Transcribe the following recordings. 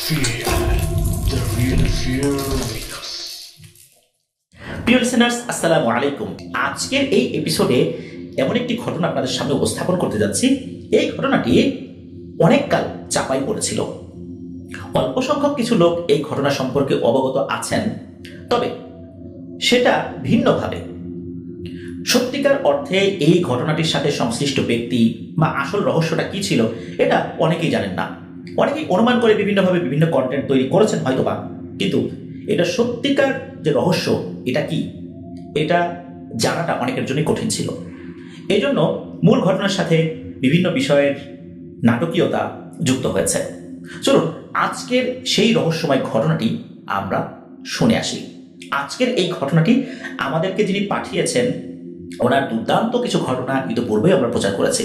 Fear, the real fear with us. প্রিয় listeners, আসসালামু আলাইকুম। আজকের এই এপিসোডে এমন একটি ঘটনা আপনাদের সামনে উপস্থাপন করতে যাচ্ছি। এই ঘটনাটি অনেক কাল চাপাই পড়েছিল। অল্প সংখ্যক কিছু লোক এই ঘটনা সম্পর্কে অবগত আছেন, তবে সেটা ভিন্নভাবে। সত্যিকার অর্থে এই ঘটনাটির সাথে সংশ্লিষ্ট ব্যক্তি বা আসল রহস্যটা কি ছিল এটা অনেকেই জানেন না। অনেকেই অনুমান করে বিভিন্নভাবে বিভিন্ন কন্টেন্ট তৈরি করেছেন হয়তোবা, কিন্তু এটা সত্যিকার যে রহস্য এটা কি, এটা জানাটা অনেকের জন্য কঠিন ছিল। এই জন্য মূল ঘটনার সাথে বিভিন্ন বিষয়ের নাটকীয়তা যুক্ত হয়েছে। চলুন আজকের সেই রহস্যময় ঘটনাটি আমরা শুনে আসি। আজকের এই ঘটনাটি আমাদেরকে যিনি পাঠিয়েছেন, ওনার দুর্দান্ত কিছু ঘটনা ইতিপূর্বেই আমরা প্রচার করেছি।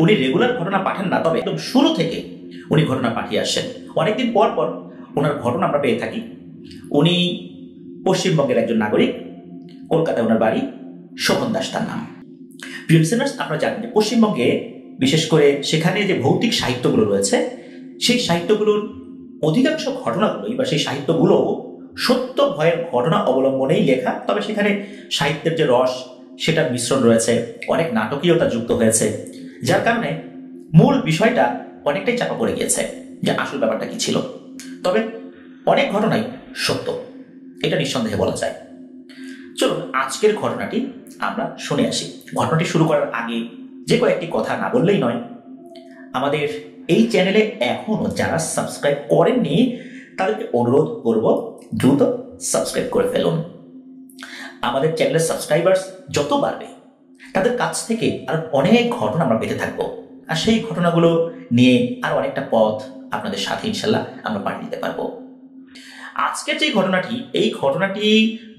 উনি রেগুলার ঘটনা পাঠান না, তবে একদম শুরু থেকে উনি ঘটনা পাঠিয়ে আসছেন। অনেকদিন পর পর ওনার ঘটনা আমরা পেয়ে থাকি। উনি পশ্চিমবঙ্গের একজন নাগরিক, কলকাতায় ওনার বাড়ি, শোভন দাস তার নাম। প্রিয় লিসেনার্স, আপনারা জানেন যে পশ্চিমবঙ্গে বিশেষ করে সেখানে যে ভৌতিক সাহিত্যগুলো রয়েছে, সেই সাহিত্যগুলোর অধিকাংশ ঘটনাগুলোই বা সেই সাহিত্যগুলো সত্য ভয়ের ঘটনা অবলম্বনেই লেখা, তবে সেখানে সাহিত্যের যে রস সেটার মিশ্রণ রয়েছে, অনেক নাটকীয়তা যুক্ত হয়েছে, যার কারণে মূল বিষয়টা অনেকটাই চাপা পড়ে গিয়েছে যে আসল ব্যাপারটা কি ছিল। তবে অনেক ঘটনাই সত্য, এটা নিঃসন্দেহে বলা যায়। চলুন আজকের ঘটনাটি আমরা শুনে আসি। ঘটনাটি শুরু করার আগে যে কয়েকটি কথা না বললেই নয়। আমাদের এই চ্যানেলে এখনো যারা সাবস্ক্রাইব করেননি তাদেরকে অনুরোধ করব, দ্রুত সাবস্ক্রাইব করে ফেলুন। আমাদের চ্যানেলের সাবস্ক্রাইবার্স যত বাড়বে তাদের কাছ থেকে আর অনেক ঘটনা আমরা পেতে থাকবো, আর সেই ঘটনাগুলো নিয়ে আর অনেকটা পথ আপনাদের সাথে ইনশাল্লাহ আমরা পাড়ি দিতে পারবো। আজকের যে ঘটনাটি, এই ঘটনাটি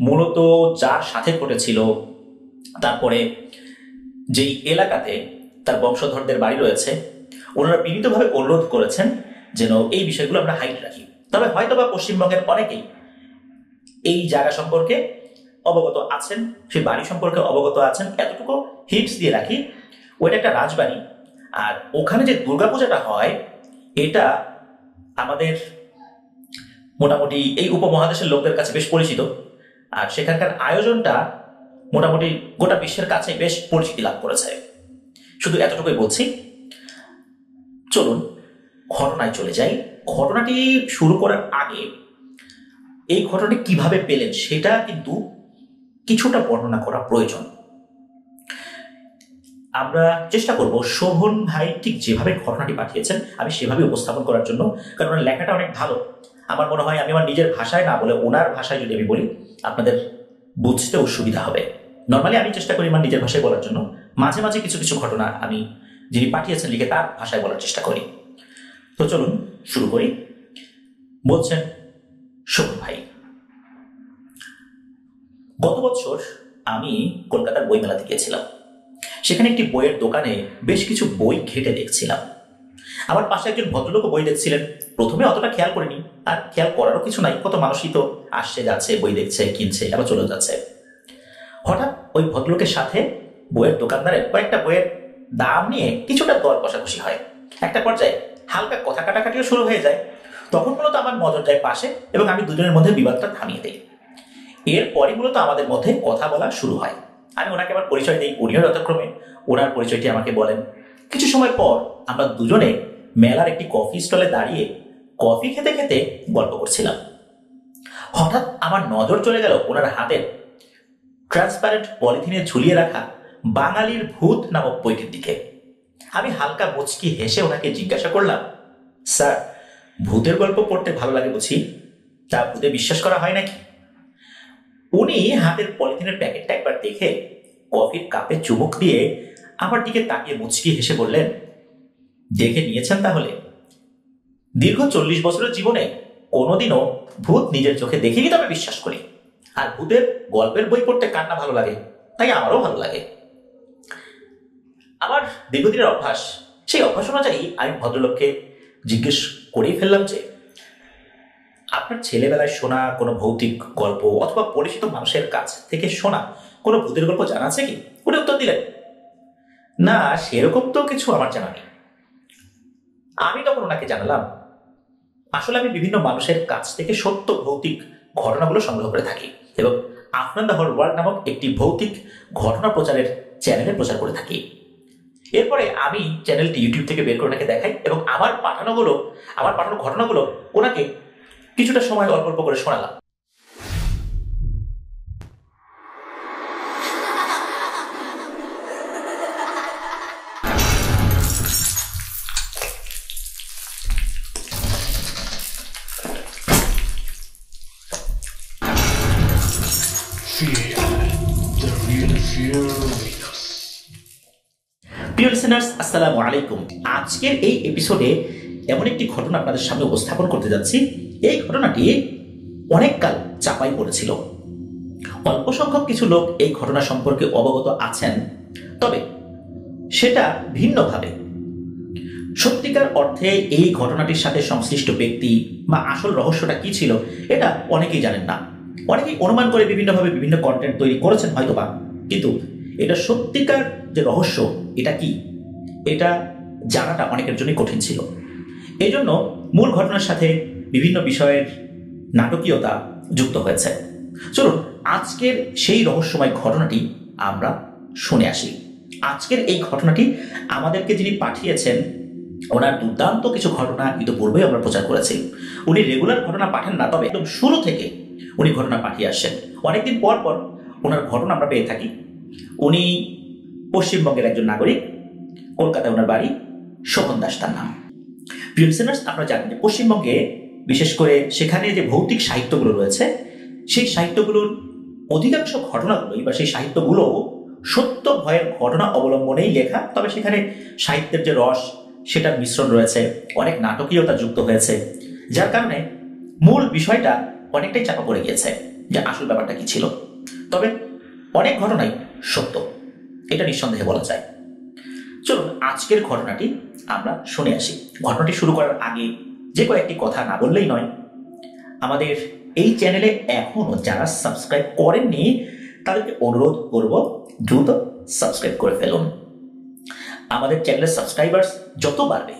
মূলত যার সাথে ঘটেছিল, তারপরে যেই এলাকাতে তার বংশধরদের বাড়ি রয়েছে, ওনারা বিনীতভাবে অনুরোধ করেছেন যেন এই বিষয়গুলো আমরা হাইড রাখি। তবে হয়তোবা পশ্চিমবঙ্গের অনেকেই এই জায়গা সম্পর্কে অবগত আছেন, সেই বাড়ি সম্পর্কে অবগত আছেন। এতটুকু হিন্টস দিয়ে রাখি, ওইটা একটা রাজবাড়ি, আর ওখানে যে দুর্গাপূজাটা হয় এটা আমাদের মোটামুটি এই উপমহাদেশের লোকদের কাছে বেশ পরিচিত, আর সেখানকার আয়োজনটা মোটামুটি গোটা বিশ্বের কাছে বেশ পরিচিতি লাভ করেছে। শুধু এতটুকুই বলছি। চলুন ঘটনায় চলে যাই। ঘটনাটি শুরু করার আগে এই ঘটনাটি কিভাবে পেলেন সেটা কিন্তু কিছুটা বর্ণনা করা প্রয়োজন। আমরা চেষ্টা করব শোভন ভাই ঠিক যেভাবে ঘটনাটি পাঠিয়েছেন আমি সেভাবে উপস্থাপন করার জন্য, কারণ ওনার লেখাটা অনেক ভালো। আমার মনে হয় আমি আমার নিজের ভাষায় না বলে ওনার ভাষায় যদি আমি বলি আপনাদের বুঝতেও সুবিধা হবে। নর্মালি আমি চেষ্টা করি আমার নিজের ভাষায় বলার জন্য, মাঝে মাঝে কিছু কিছু ঘটনা আমি যিনি পাঠিয়েছেন লিখে তার ভাষায় বলার চেষ্টা করি। তো চলুন শুরু করি। বলছেন শোভন ভাই, গত বছর আমি কলকাতার বইমেলাতে গিয়েছিলাম। সেখানে একটি বইয়ের দোকানে বেশ কিছু বই ঘেটে দেখছিলাম। আমার পাশে একজন ভদ্রলোকও বই দেখছিলেন। প্রথমে অতটা খেয়াল করিনি, আর খেয়াল করারও কিছু নাই, কত মানুষই তো আসছে যাচ্ছে, বই দেখছে, কিনছে, আবার চলে যাচ্ছে। হঠাৎ ওই ভদ্রলোকের সাথে বইয়ের দোকানদারের কয়েকটা বইয়ের দাম নিয়ে কিছুটা দর কষাকষি হয়। একটা পর্যায়ে হালকা কথা কাটাকাটিও শুরু হয়ে যায়। তখন মূলত আমার নজর যায় পাশে, এবং আমি দুজনের মধ্যে বিবাদটা থামিয়ে দিই। এরপরই মূলত আমাদের মধ্যে কথা বলা শুরু হয়। আমি ওনাকে আমার পরিচয় দিই, উনিও যথাক্রমে ওনার পরিচয়টি আমাকে বলেন। কিছু সময় পর আমরা দুজনে মেলার একটি কফি স্টলে দাঁড়িয়ে কফি খেতে খেতে গল্প করছিলাম। হঠাৎ আমার নজর চলে গেল ওনার হাতের ট্রান্সপারেন্ট পলিথিনে ঝুলিয়ে রাখা বাঙালির ভূত নামক বইটির দিকে। আমি হালকা মুচকি হেসে ওনাকে জিজ্ঞাসা করলাম, স্যার, ভূতের গল্প পড়তে ভালো লাগে বুঝি, তা ভূতে বিশ্বাস করা হয় নাকি? উনি হাতের পলিথিনের প্যাকেটটা একবার দেখে কফির কাপে চুমুক দিয়ে আমার দিকে তাকিয়ে মুচকি হেসে বললেন, দেখে নিয়েছেন তাহলে? দীর্ঘ 40 বছরের জীবনে কোনোদিনও ভূত নিজের চোখে দেখিনি, তবে বিশ্বাস করি। আর ভূতের গল্পের বই পড়তে কার না ভালো লাগে, তাই আমারও ভালো লাগে। আমার দীর্ঘদিনের অভ্যাস, সেই অভ্যাস অনুযায়ী আমি ভদ্রলোককে জিজ্ঞেস করেই ফেললাম যে, আপনার ছেলেবেলায় শোনা কোনো ভৌতিক গল্প অথবা পরিচিত মানুষের কাছ থেকে শোনা কোনো ভূতের গল্প জানা আছে কি? উনি উত্তর দিলেন, না, সেরকম তো কিছু আমার জানা নেই। আমি তখন ওনাকে জানালাম, আসলে আমি বিভিন্ন মানুষের কাছ থেকে সত্য ভৌতিক ঘটনাগুলো সংগ্রহ করে থাকি এবং আফনান দ্য হোল ওয়ার্ল্ড নামক একটি ভৌতিক ঘটনা প্রচারের চ্যানেলে প্রচার করে থাকি। এরপরে আমি চ্যানেলটি ইউটিউব থেকে বের করে ওনাকে দেখাই এবং আমার পাঠানো ঘটনাগুলো ওনাকে কিছুটা সময় অল্প অল্প করে শোনালাম। Fear. The real fear awaits. প্রিয় লিসেনার্স, আসসালামু আলাইকুম। আজকের এই এপিসোডে এমন একটি ঘটনা আপনাদের সামনে উপস্থাপন করতে যাচ্ছি। এই ঘটনাটি অনেক কাল চাপাই পড়েছিল। অল্প সংখ্যক কিছু লোক এই ঘটনা সম্পর্কে অবগত আছেন, তবে সেটা ভিন্নভাবে। সত্যিকার অর্থে এই ঘটনাটির সাথে সংশ্লিষ্ট ব্যক্তি বা আসল রহস্যটা কি ছিল এটা অনেকেই জানেন না। অনেকেই অনুমান করে বিভিন্নভাবে বিভিন্ন কন্টেন্ট তৈরি করেছেন হয়তোবা, কিন্তু এটা সত্যিকার যে রহস্য এটা কি, এটা জানাটা অনেকের জন্যই কঠিন ছিল। এই জন্য মূল ঘটনার সাথে বিভিন্ন বিষয়ের নাটকীয়তা যুক্ত হয়েছে। চলুন আজকের সেই রহস্যময় ঘটনাটি আমরা শুনে আসি। আজকের এই ঘটনাটি আমাদেরকে যিনি পাঠিয়েছেন, ওনার দুর্দান্ত কিছু ঘটনা ইতিপূর্বেই আমরা প্রচার করেছি। উনি রেগুলার ঘটনা পাঠান না, তবে একদম শুরু থেকে উনি ঘটনা পাঠিয়ে আসছেন। অনেকদিন পর পর ওনার ঘটনা আমরা পেয়ে থাকি। উনি পশ্চিমবঙ্গের একজন নাগরিক, কলকাতায় ওনার বাড়ি, শোভন দাস তার নাম। প্রিয় লিসেনার্স, আপনারা জানেন যে পশ্চিমবঙ্গে বিশেষ করে সেখানে যে ভৌতিক সাহিত্যগুলো রয়েছে, সেই সাহিত্যগুলোর অধিকাংশ ঘটনাগুলোই বা সেই সাহিত্যগুলো সত্য ভয়ের ঘটনা অবলম্বনেই লেখা, তবে সেখানে সাহিত্যের যে রস সেটার মিশ্রণ রয়েছে, অনেক নাটকীয়তা যুক্ত হয়েছে, যার কারণে মূল বিষয়টা অনেকটাই চাপা পড়ে গিয়েছে যে আসল ব্যাপারটা কি ছিল। তবে অনেক ঘটনাই সত্য, এটা নিঃসন্দেহে বলা যায়। চলুন আজকের ঘটনাটি আমরা শুনে আসি। ঘটনাটি শুরু করার আগে যে কয়েকটি কথা না বললেই নয়। আমাদের এই চ্যানেলে এখনো যারা সাবস্ক্রাইব করেননি তাদেরকে অনুরোধ করব, দ্রুত সাবস্ক্রাইব করে ফেলুন। আমাদের চ্যানেলের সাবস্ক্রাইবার্স যত বাড়বে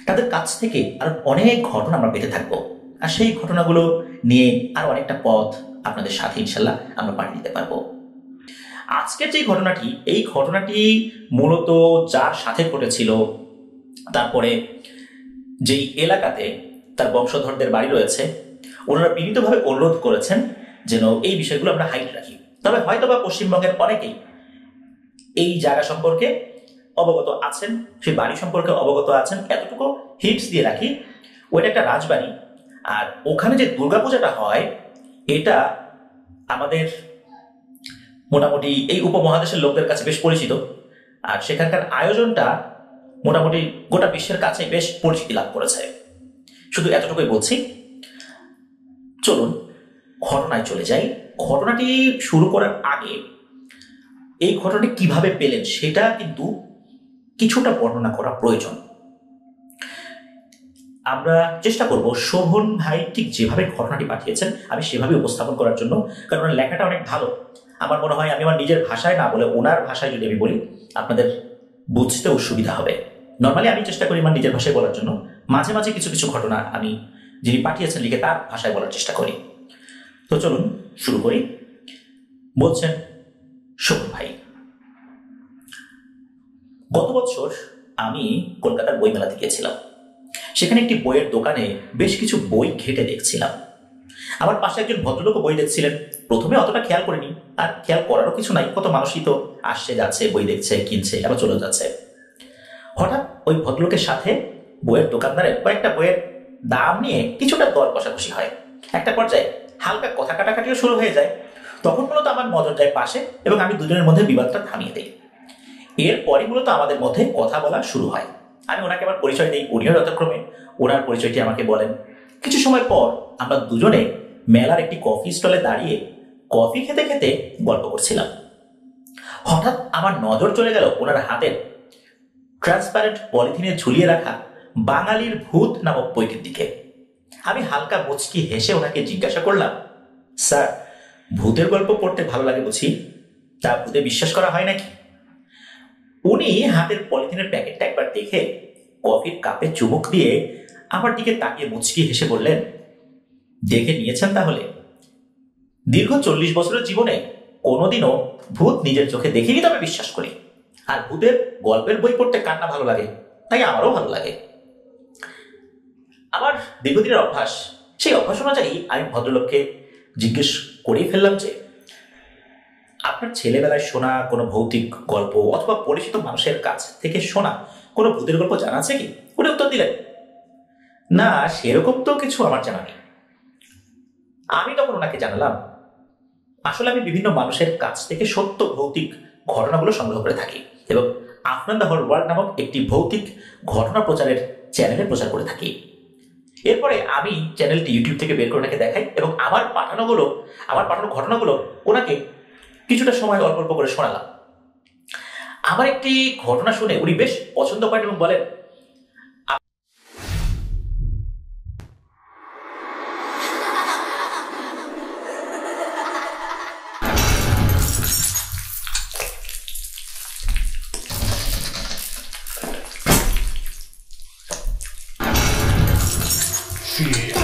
তাদের কাছ থেকে আর অনেক ঘটনা আমরা পেতে থাকবো, আর সেই ঘটনাগুলো নিয়ে আর অনেকটা পথ আপনাদের সাথে ইনশাল্লাহ আমরা পাঠিয়ে দিতে পারবো। আজকের যে ঘটনাটি, এই ঘটনাটি মূলত যার সাথে ঘটেছিল, তারপরে যেই এলাকাতে তার বংশধরদের বাড়ি রয়েছে, ওনারা বিনীতভাবে অনুরোধ করেছেন যেন এই বিষয়গুলো আমরা হাইড রাখি। তবে হয়তোবা পশ্চিমবঙ্গের অনেকেই এই জায়গা সম্পর্কে অবগত আছেন, সেই বাড়ি সম্পর্কে অবগত আছেন। এতটুকু হিন্টস দিয়ে রাখি, ওইটা একটা রাজবাড়ি, আর ওখানে যে দুর্গাপূজাটা হয় এটা আমাদের মোটামুটি এই উপমহাদেশের লোকদের কাছে বেশ পরিচিত, আর সেখানকার আয়োজনটা মোটামুটি গোটা বিশ্বের কাছে বেশ পরিচিতি লাভ করেছে। শুধু এতটুকুই বলছি। চলুন ঘটনায় চলে যাই। ঘটনাটি শুরু করার আগে এই ঘটনাটি কিভাবে পেলেন সেটা কিন্তু কিছুটা বর্ণনা করা প্রয়োজন। আমরা চেষ্টা করব শোভন ভাই ঠিক যেভাবে ঘটনাটি পাঠিয়েছেন আমি সেভাবে উপস্থাপন করার জন্য, কারণ লেখাটা অনেক ভালো। আমার মনে হয় আমি আমার নিজের ভাষায় না বলে ওনার ভাষায় যদি আমি বলি আপনাদের বুঝতেও সুবিধা হবে। নর্মালি আমি চেষ্টা করি আমার নিজের ভাষায় বলার জন্য, মাঝে মাঝে কিছু কিছু ঘটনা আমি যিনি পাঠিয়েছেন লিখে তার ভাষায় বলার চেষ্টা করি। তো চলুন শুরু করি। বলছেন শোভন ভাই, গত বছর আমি কলকাতার বইমেলাতে গিয়েছিলাম। সেখানে একটি বইয়ের দোকানে বেশ কিছু বই ঘেটে দেখছিলাম। আমার পাশে একজন ভদ্রলোক বই দেখছিলেন। প্রথমে অতটা খেয়াল করিনি, আর খেয়াল করারও কিছু নাই, কত মানুষই তো আসছে যাচ্ছে, বই দেখছে, কিনছে, আবার চলে যাচ্ছে। হঠাৎ ওই ভদ্রলোকের সাথে বইয়ের দোকানদারের কয়েকটা বইয়ের দাম নিয়ে কিছুটা দর কষাকষি হয়। একটা পর্যায়ে হালকা কথা কাটাকাটিও শুরু হয়ে যায়। তখন মূলত আমার নজর যায় পাশে এবং আমি দুজনের মধ্যে বিবাদটা থামিয়ে দিই। এরপরই মূলত আমাদের মধ্যে কথা বলা শুরু হয়। আমি ওনাকে আমার পরিচয় দিই, উনিও যথাক্রমে ওনার পরিচয়টি আমাকে বলেন। কিছু সময় পর আমরা দুজনে মেলার একটি কফি স্টলে দাঁড়িয়ে কফি খেতে খেতে গল্প করছিলাম। হঠাৎ আমার নজর চলে গেল ওনার হাতের ট্রান্সপারেন্ট পলিথিনে ঝুলিয়ে রাখা বাঙালির ভূত নামক বইটির দিকে। আমি হালকা মুচকি হেসে ওনাকে জিজ্ঞাসা করলাম, স্যার, ভূতের গল্প পড়তে ভালো লাগে বুঝি, তা ভূতে বিশ্বাস করা হয় নাকি? উনি হাতের পলিথিনের প্যাকেটটা একবার দেখে কফির কাপে চুমুক দিয়ে আমার দিকে তাকিয়ে মুচকি হেসে বললেন, দেখে নিয়েছেন তাহলে? দীর্ঘ 40 বছরের জীবনে কোনোদিনও ভূত নিজের চোখে দেখিনি, তবে বিশ্বাস করি। আর ভূতের গল্পের বই পড়তে কার না ভালো লাগে, তাই আমারও ভালো লাগে। আমার দীর্ঘদিনের অভ্যাস, সেই অভ্যাস অনুযায়ী আমি ভদ্রলোককে জিজ্ঞেস করেই ফেললাম যে, আপনার ছেলেবেলায় শোনা কোনো ভৌতিক গল্প অথবা পরিচিত মানুষের কাছ থেকে শোনা কোনো ভূতের গল্প জানা আছে কি? উনি উত্তর দিলেন, না, সেরকম তো কিছু আমার জানা নেই। আমি তখন ওনাকে জানালাম, আসলে আমি বিভিন্ন মানুষের কাছ থেকে সত্য ভৌতিক ঘটনাগুলো সংগ্রহ করে থাকি এবং আফনান দ্য হোল ওয়ার্ল্ড নামক একটি ভৌতিক ঘটনা প্রচারের চ্যানেলে প্রচার করে থাকি। এরপরে আমি চ্যানেলটি ইউটিউব থেকে বের করে ওনাকে দেখাই এবং আমার পাঠানো ঘটনাগুলো ওনাকে কিছুটা সময় অল্প অল্প করে শোনালাম। আমার একটি ঘটনা শুনে উনি বেশ পছন্দ করেন এবং বলেন, Fear.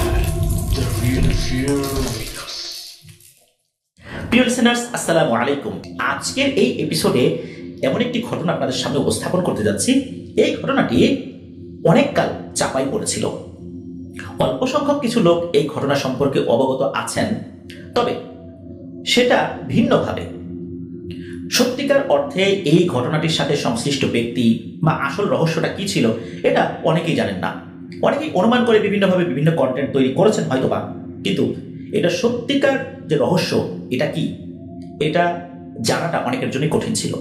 The real fear with us. প্রিয় লিসেনার্স, আসসালামু আলাইকুম। আজকের এই এপিসোডে এমন একটি ঘটনা আপনাদের সামনে উপস্থাপন করতে যাচ্ছি। এই ঘটনাটি অনেক কাল চাপাই পড়েছিল। অল্প সংখ্যক কিছু লোক এই ঘটনা সম্পর্কে অবগত আছেন, তবে সেটা ভিন্নভাবে। সত্যিকার অর্থে এই ঘটনাটির সাথে সংশ্লিষ্ট ব্যক্তি বা আসল রহস্যটা কি ছিল এটা অনেকেই জানেন না। অনেকেই অনুমান করে বিভিন্নভাবে বিভিন্ন কন্টেন্ট তৈরি করেছেন হয়তোবা, কিন্তু এটা সত্যিকার যে রহস্য এটা কি, এটা জানাটা অনেকের জন্য কঠিন ছিল।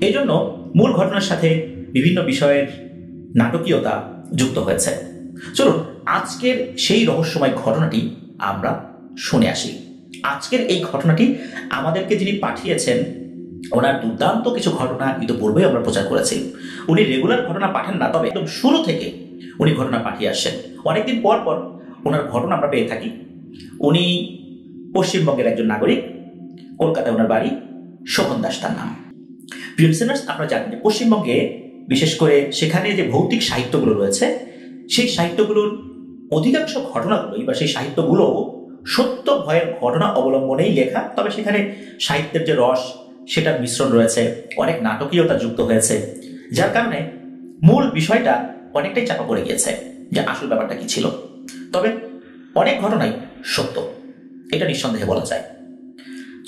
এই জন্য মূল ঘটনার সাথে বিভিন্ন বিষয়ের নাটকীয়তা যুক্ত হয়েছে। চলুন আজকের সেই রহস্যময় ঘটনাটি আমরা শুনে আসি। আজকের এই ঘটনাটি আমাদেরকে যিনি পাঠিয়েছেন, ওনার দুর্দান্ত কিছু ঘটনা ইতিপূর্বেই আমরা প্রচার করেছি। উনি রেগুলার ঘটনা পাঠান না, তবে একদম শুরু থেকে উনি ঘটনা পাঠিয়ে আসছেন। অনেকদিন পর পর ওনার ঘটনা আমরা পেয়ে থাকি। উনি পশ্চিমবঙ্গের একজন নাগরিক, কলকাতায় ওনার বাড়ি, শোভন দাস তার নাম। প্রিয় লিসেনার্স, আপনারা জানেন যে পশ্চিমবঙ্গে বিশেষ করে সেখানে যে ভৌতিক সাহিত্যগুলো রয়েছে, সেই সাহিত্যগুলোর অধিকাংশ ঘটনাগুলোই বা সেই সাহিত্যগুলো সত্য ভয়ের ঘটনা অবলম্বনেই লেখা, তবে সেখানে সাহিত্যের যে রস সেটার মিশ্রণ রয়েছে, অনেক নাটকীয়তা যুক্ত হয়েছে, যার কারণে মূল বিষয়টা অনেকটাই চাপা পড়ে গিয়েছে যে আসল ব্যাপারটা কি ছিল। তবে অনেক ঘটনাই সত্য, এটা নিঃসন্দেহে বলা যায়।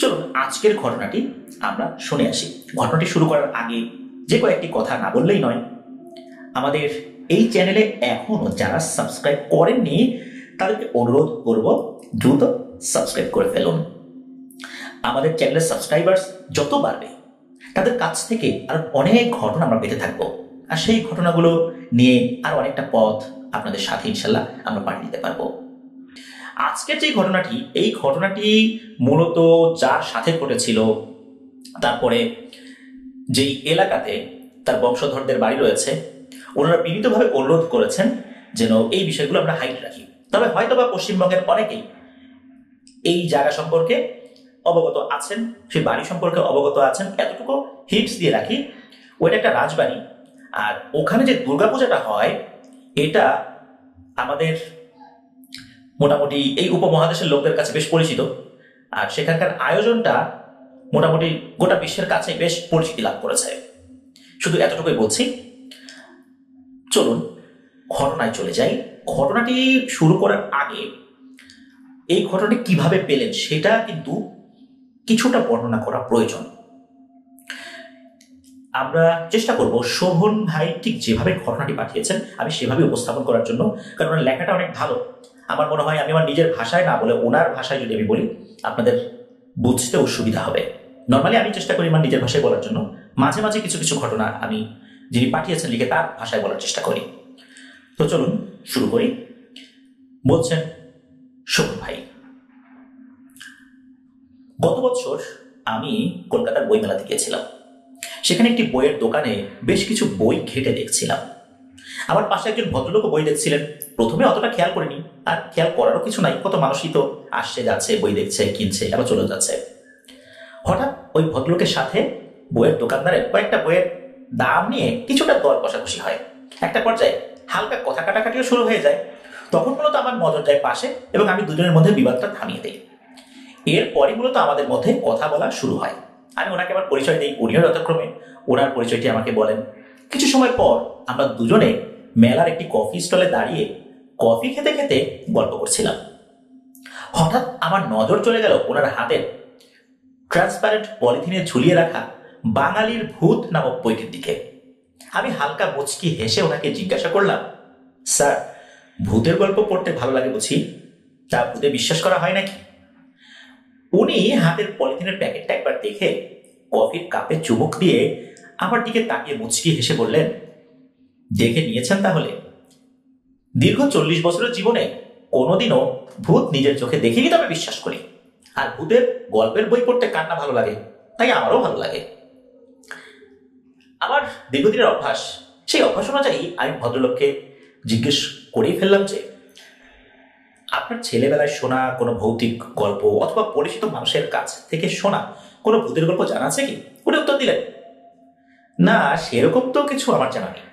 চলুন আজকের ঘটনাটি আমরা শুনে আসি। ঘটনাটি শুরু করার আগে যে কয়েকটি কথা না বললেই নয়। আমাদের এই চ্যানেলে এখনো যারা সাবস্ক্রাইব করেননি তাদেরকে অনুরোধ করব, দ্রুত সাবস্ক্রাইব করে ফেলুন। আমাদের চ্যানেলের সাবস্ক্রাইবার্স যত বাড়বে তাদের কাছ থেকে আর অনেক ঘটনা আমরা পেতে থাকবো, আর সেই ঘটনাগুলো নিয়ে আর অনেকটা পথ আপনাদের সাথে ইনশাল্লাহ আমরা পাড়ি দিতে পারবো। আজকের যে ঘটনাটি, এই ঘটনাটি মূলত যার সাথে ঘটেছিল, তারপরে যেই এলাকাতে তার বংশধরদের বাড়ি রয়েছে, ওনারা বিনীতভাবে অনুরোধ করেছেন যেন এই বিষয়গুলো আমরা হাইড রাখি। তবে হয়তোবা পশ্চিমবঙ্গের অনেকেই এই জায়গা সম্পর্কে অবগত আছেন, সেই বাড়ি সম্পর্কে অবগত আছেন। এতটুকু হিন্টস দিয়ে রাখি, ওইটা একটা রাজবাড়ি, আর ওখানে যে দুর্গাপূজাটা হয় এটা আমাদের মোটামুটি এই উপমহাদেশের লোকদের কাছে বেশ পরিচিত, আর সেখানকার আয়োজনটা মোটামুটি গোটা বিশ্বের কাছে বেশ পরিচিতি লাভ করেছে। শুধু এতটুকুই বলছি। চলুন ঘটনায় চলে যাই। ঘটনাটি শুরু করার আগে এই ঘটনাটি কিভাবে পেলেন সেটা কিন্তু কিছুটা বর্ণনা করা প্রয়োজন। আমরা চেষ্টা করব শোভন ভাই ঠিক যেভাবে ঘটনাটি পাঠিয়েছেন আমি সেভাবে উপস্থাপন করার জন্য, কারণ ওনার লেখাটা অনেক ভালো। আমার মনে হয় আমি আমার নিজের ভাষায় না বলে ওনার ভাষায় যদি আমি বলি আপনাদের বুঝতেও সুবিধা হবে। নর্মালি আমি চেষ্টা করি আমার নিজের ভাষায় বলার জন্য, মাঝে মাঝে কিছু কিছু ঘটনা আমি যিনি পাঠিয়েছেন লিখে তার ভাষায় বলার চেষ্টা করি। তো চলুন শুরু করি। বলছেন শোভন ভাই, গত বছর আমি কলকাতার বইমেলাতে গিয়েছিলাম। সেখানে একটি বইয়ের দোকানে বেশ কিছু বই ঘেটে দেখছিলাম। আমার পাশে একজন ভদ্রলোকও বই দেখছিলেন। প্রথমে অতটা খেয়াল করিনি, আর খেয়াল করারও কিছু নাই, কত মানুষই তো আসছে যাচ্ছে, বই দেখছে, কিনছে, আবার চলে যাচ্ছে। হঠাৎ ওই ভদ্রলোকের সাথে বইয়ের দোকানদারের কয়েকটা বইয়ের দাম নিয়ে কিছুটা দর কষাকষি হয়। একটা পর্যায়ে হালকা কথা কাটাকাটিও শুরু হয়ে যায়। তখন মূলত আমার নজর যায় পাশে এবং আমি দুজনের মধ্যে বিবাদটা থামিয়ে দিই। এরপরই মূলত আমাদের মধ্যে কথা বলা শুরু হয়। আমি ওনাকে আমার পরিচয় দিই, উনিও যথাক্রমে ওনার পরিচয়টি আমাকে বলেন। কিছু সময় পর আমরা দুজনে মেলার একটি কফি স্টলে দাঁড়িয়ে কফি খেতে খেতে গল্প করছিলাম। হঠাৎ আমার নজর চলে গেল ওনার হাতের ট্রান্সপারেন্ট পলিথিনে ঝুলিয়ে রাখা বাঙালির ভূত নামক বইটির দিকে। আমি হালকা মুচকি হেসে ওনাকে জিজ্ঞাসা করলাম, স্যার, ভূতের গল্প পড়তে ভালো লাগে বুঝি? তা ভূতে বিশ্বাস করা হয় নাকি? উনি হাতের পলিথিনের প্যাকেটটা একবার দেখে কফির কাপে চুমুক দিয়ে আমার দিকে তাকিয়ে মুচকি হেসে বললেন, দেখে নিয়েছেন তাহলে? দীর্ঘ 40 বছরের জীবনে কোনোদিনও ভূত নিজের চোখে দেখিনি, তবে বিশ্বাস করি। আর ভূতের গল্পের বই পড়তে কার না ভালো লাগে, তাই আমারও ভালো লাগে। আমার দীর্ঘদিনের অভ্যাস, সেই অভ্যাস অনুযায়ী আমি ভদ্রলোককে জিজ্ঞেস করেই ফেললাম যে, আপনার ছেলেবেলায় শোনা কোনো ভৌতিক গল্প অথবা পরিচিত মানুষের কাছ থেকে শোনা কোনো ভূতের গল্প জানা আছে কি? উনি উত্তর দিলেন, না, সেরকম তো কিছু আমার জানা নেই।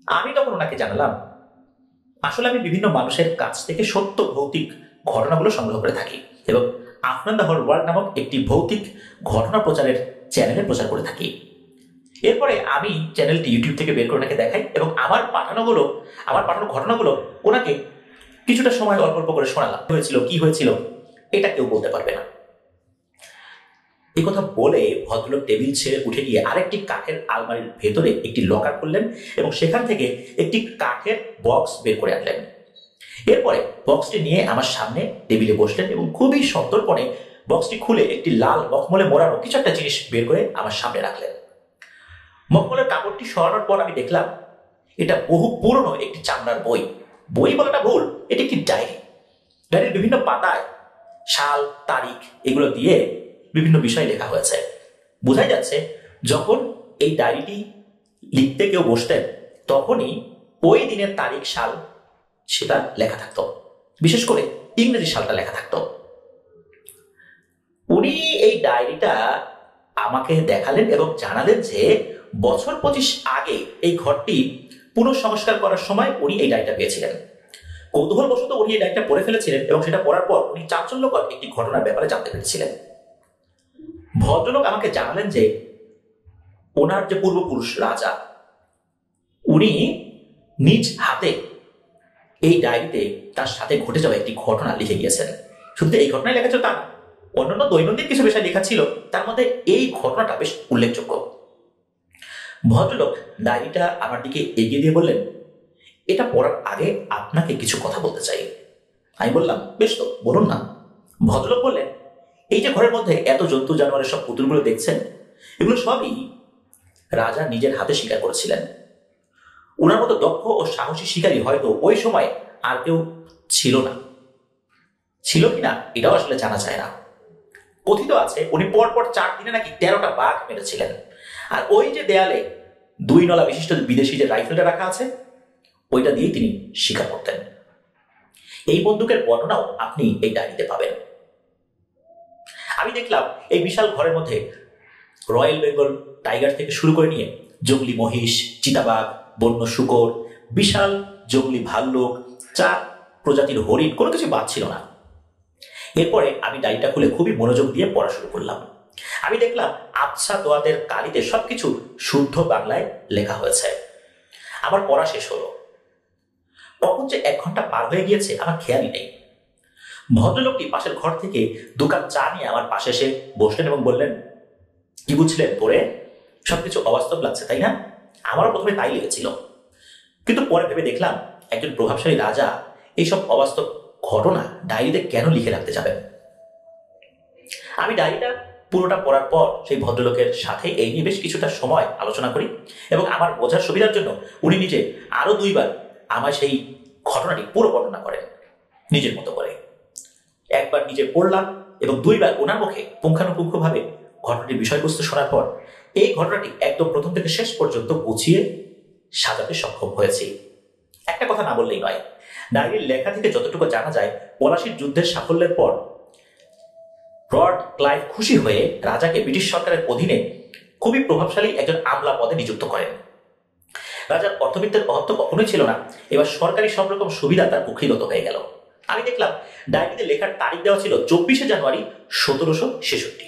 আমি তখন ওনাকে জানালাম, আসলে আমি বিভিন্ন মানুষের কাছ থেকে সত্য ভৌতিক ঘটনাগুলো সংগ্রহ করে থাকি এবং আফনান দ্য হোল ওয়ার্ল্ড নামক একটি ভৌতিক ঘটনা প্রচারের চ্যানেলে প্রচার করে থাকি। এরপরে আমি চ্যানেলটি ইউটিউব থেকে বের করে ওনাকে দেখাই এবং আমার পাঠানো ঘটনাগুলো ওনাকে কিছুটা সময় অল্প অল্প করে শোনালাম। হয়েছিল, কি হয়েছিল, এটা কেউ বলতে পারবে না। এই কথা বলে ভদ্রলোক টেবিল ছেড়ে উঠে গিয়ে আরেকটি কাঠের আলমারির ভেতরে একটি লকার খুললেন এবং সেখান থেকে একটি কাঠের বক্স বের করে আনলেন। এরপরে বক্সটি নিয়ে আমার সামনে টেবিলে বসলেন এবং খুবই সন্তর্পণে বক্সটি খুলে একটি লাল মখমলে মোড়ানো কিছু একটা জিনিস বের করে আমার সামনে রাখলেন। মখমলের কাপড়টি সরানোর পর আমি দেখলাম এটা বহু পুরনো একটি চামড়ার বই। বই বলাটা ভুল, এটি একটি ডায়েরি। ডায়েরির বিভিন্ন পাতায় সাল, তারিখ এগুলো দিয়ে বিভিন্ন বিষয় লেখা হয়েছে। বোঝাই যাচ্ছে যখন এই ডায়েরিটি লিখতে কেউ বসতেন তখনই ওই দিনের তারিখ, সাল সেটা লেখা থাকতো, বিশেষ করে ইংরেজি সালটা লেখা থাকতো। উনি এই ডায়েরিটা আমাকে দেখালেন এবং জানালেন যে বছর 25 আগে এই ঘরটি পুনঃসংস্কার করার সময় উনি এই ডায়েরিটা পেয়েছিলেন। কৌতূহলবশত উনি এই ডায়েরিটা পড়ে ফেলেছিলেন এবং সেটা পড়ার পর উনি চাঞ্চল্যকর একটি ঘটনার ব্যাপারে জানতে পেরেছিলেন। ভদ্রলোক আমাকে জানালেন যে ওনার যে পূর্বপুরুষ রাজা, উনি নিজ হাতে এই ডায়েরিতে তার সাথে ঘটে যাওয়া একটি ঘটনা লিখে গিয়েছেন। শুধু এই ঘটনায় লেখা ছিল তা না, অন্যান্য দৈনন্দিন কিছু বিষয় লেখা ছিল, তার মধ্যে এই ঘটনাটা বেশ উল্লেখযোগ্য। ভদ্রলোক ডায়েরিটা আমার দিকে এগিয়ে দিয়ে বললেন, এটা পড়ার আগে আপনাকে কিছু কথা বলতে চাই। আমি বললাম, বেশ তো, বলুন না। ভদ্রলোক বললেন, এই যে ঘরের মধ্যে এত জন্তু জানোয়ারের সব পুতুলগুলো দেখছেন, এগুলো সবই রাজা নিজের হাতে শিকার করেছিলেন। ওনার মতো দক্ষ ও সাহসী শিকারী হয়তো ওই সময় আর কেউ ছিল না। ছিল কিনা এটাও আসলে জানা যায় না। কথিত আছে উনি পরপর 4 দিনে নাকি 13টা বাঘ মেরেছিলেন। আর ওই যে দেয়ালে 2 নলা বিশিষ্ট বিদেশি যে রাইফেলটা রাখা আছে, ওইটা দিয়েই তিনি শিকার করতেন। এই বন্দুকের বর্ণনাও আপনি এই ডায়েরিতে পাবেন। আমি দেখলাম এই বিশাল ঘরের মধ্যে রয়্যাল বেঙ্গল টাইগার থেকে শুরু করে নিয়ে জঙ্গলি মহিষ, চিতাবাঘ, বন্য শূকর, বিশাল জঙ্গলি ভাল্লুক, 4 প্রজাতির হরিণ, কোনো কিছু বাদ ছিল না। এরপরে আমি ডায়েরিটা খুলে খুবই মনোযোগ দিয়ে পড়া শুরু করলাম। আমি দেখলাম আবছা দোয়াতের কালিতে সবকিছু শুদ্ধ বাংলায় লেখা হয়েছে। আমার পড়া শেষ হলো। কখন যে 1 ঘন্টা পার হয়ে গিয়েছে আমার খেয়ালই নেই। ভদ্রলোকটি পাশের ঘর থেকে 2 কাপ চা নিয়ে আমার পাশে এসে বসলেন এবং বললেন, কি বুঝলেন পড়ে? সবকিছু অবাস্তব লাগছে, তাই না? আমারও প্রথমে তাই লেগেছিল, কিন্তু পরে ভেবে দেখলাম একজন প্রভাবশালী রাজা এইসব অবাস্তব ঘটনা ডায়েরিতে কেন লিখে রাখতে যাবেন। আমি ডায়েরিটা পুরোটা পড়ার পর সেই ভদ্রলোকের সাথে এই নিয়ে বেশ কিছুটা সময় আলোচনা করি এবং আমার বোঝার সুবিধার জন্য উনি নিজে আরো 2 বার আমার সেই ঘটনাটি পুরো বর্ণনা করেন নিজের মতো করে। একবার নিজে পড়লাম এবং 2 বার ওনার মুখে পুঙ্খানুপুঙ্খভাবে ঘটনাটির বিষয়বস্তু শোনার পর এই ঘটনাটি একদম প্রথম থেকে শেষ পর্যন্ত গুছিয়ে সাজাতে সক্ষম হয়েছি। একটা কথা না বললেই নয়, ডায়েরির লেখা থেকে যতটুকু জানা যায়, পলাশির যুদ্ধের সাফল্যের পর লর্ড ক্লাইভ খুশি হয়ে রাজাকে ব্রিটিশ সরকারের অধীনে খুবই প্রভাবশালী একজন আমলা পদে নিযুক্ত করেন। রাজার অর্থবিত্তের অভাব তো কখনোই ছিল না, এবার সরকারি সব রকম সুবিধা তার কুক্ষিগত হয়ে গেল। আমি দেখলাম ডায়েরিতে লেখার তারিখ দেওয়া ছিল 24শে জানুয়ারি 1766,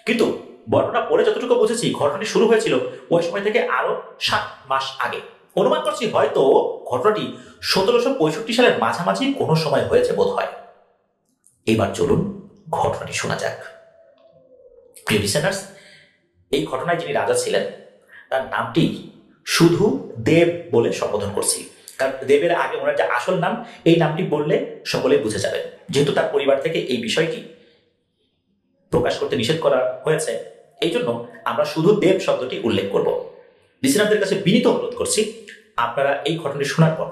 কিন্তু বর্ণনা পড়ে যতটুকু বুঝেছি ঘটনাটি শুরু হয়েছিল ওই সময় থেকে আরো 7 মাস আগে। অনুমান করছি হয়তো ঘটনাটি 1765 সালের মাঝামাঝি কোনো সময় হয়েছে বোধ হয়। এবার চলুন ঘটনাটি শোনা যাক। প্রিয় লিসেনার্স, এই ঘটনায় যিনি রাজা ছিলেন তার নামটি শুধু দেব বলে সম্বোধন করছি, কারণ দেবের আগে ওনার যে আসল নাম, এই নামটি বললে সকলেই বুঝে যাবেন। যেহেতু তার পরিবার থেকে এই বিষয়টি প্রকাশ করতে নিষেধ করা হয়েছে, এই জন্য আমরা শুধু দেব শব্দটি উল্লেখ করব। লিসেনারদের কাছে বিনীত অনুরোধ করছি, আপনারা এই ঘটনাটি শোনার পর,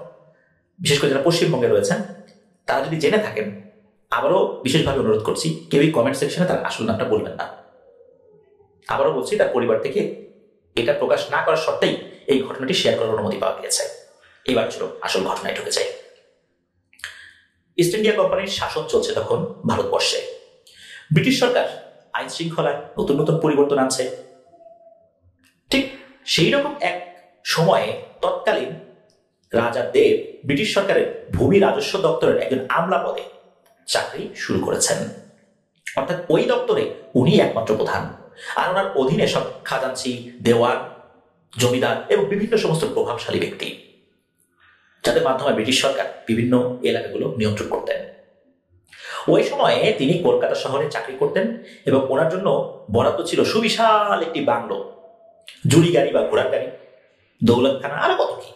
বিশেষ করে যারা পশ্চিমবঙ্গে রয়েছেন তারা যদি জেনে থাকেন, আবারও বিশেষভাবে অনুরোধ করছি কেউই কমেন্ট সেকশনে তার আসল নামটা বলবেন না। আবারও বলছি, তার পরিবার থেকে এটা প্রকাশ না করার সত্ত্বেই এই ঘটনাটি শেয়ার করার অনুমতি পাওয়া গিয়েছে। এবার ছিল আসল ঘটনায় ঢুকে যাই। ইস্ট ইন্ডিয়া কোম্পানির শাসন চলছে তখন ভারতবর্ষে। ব্রিটিশ সরকার আইন শৃঙ্খলায় নতুন নতুন পরিবর্তন আনছে। ঠিক সেই রকম এক সময়ে তৎকালীন রাজা দেব ব্রিটিশ সরকারের ভূমি রাজস্ব দপ্তরের একজন আমলা পদে চাকরি শুরু করেছেন। অর্থাৎ ওই দপ্তরে উনি একমাত্র প্রধান, আর ওনার অধীনে সব খাজাঞ্চি, দেওয়ান, জমিদার এবং বিভিন্ন সমস্ত প্রভাবশালী ব্যক্তি, যাদের মাধ্যমে ব্রিটিশ সরকার বিভিন্ন এলাকাগুলো নিয়ন্ত্রণ করতেন। ওই সময়ে তিনি কলকাতা শহরে চাকরি করতেন এবং ওনার জন্য বরাদ্দ ছিল সুবিশাল একটি বাংলো, জুড়ি গাড়ি বা ঘোড়ার গাড়ি, দৌলতখানা, আরো কত কি।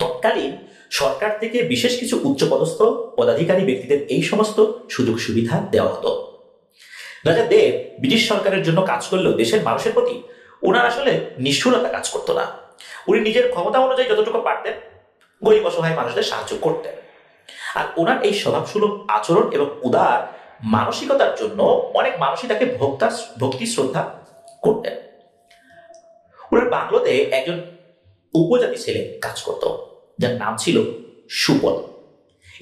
তৎকালীন সরকার থেকে বিশেষ কিছু উচ্চপদস্থ পদাধিকারী ব্যক্তিদের এই সমস্ত সুযোগ সুবিধা দেওয়া হতো। রাজা দেব ব্রিটিশ সরকারের জন্য কাজ করলেও দেশের মানুষের প্রতি ওনার আসলে নিষ্ঠুরতা কাজ করতো না। উনি নিজের ক্ষমতা অনুযায়ী যতটুকু পারতেন গরিব অসহায় মানুষদের সাহায্য করতেন। আর ওনার এই স্বভাবসুলভ আচরণ এবং উদার মানসিকতার জন্য অনেক মানুষই তাকে ভক্তি শ্রদ্ধা করতেন। ওনার বাংলোতে একজন উপজাতি ছেলে কাজ করত, যার নাম ছিল সুপল।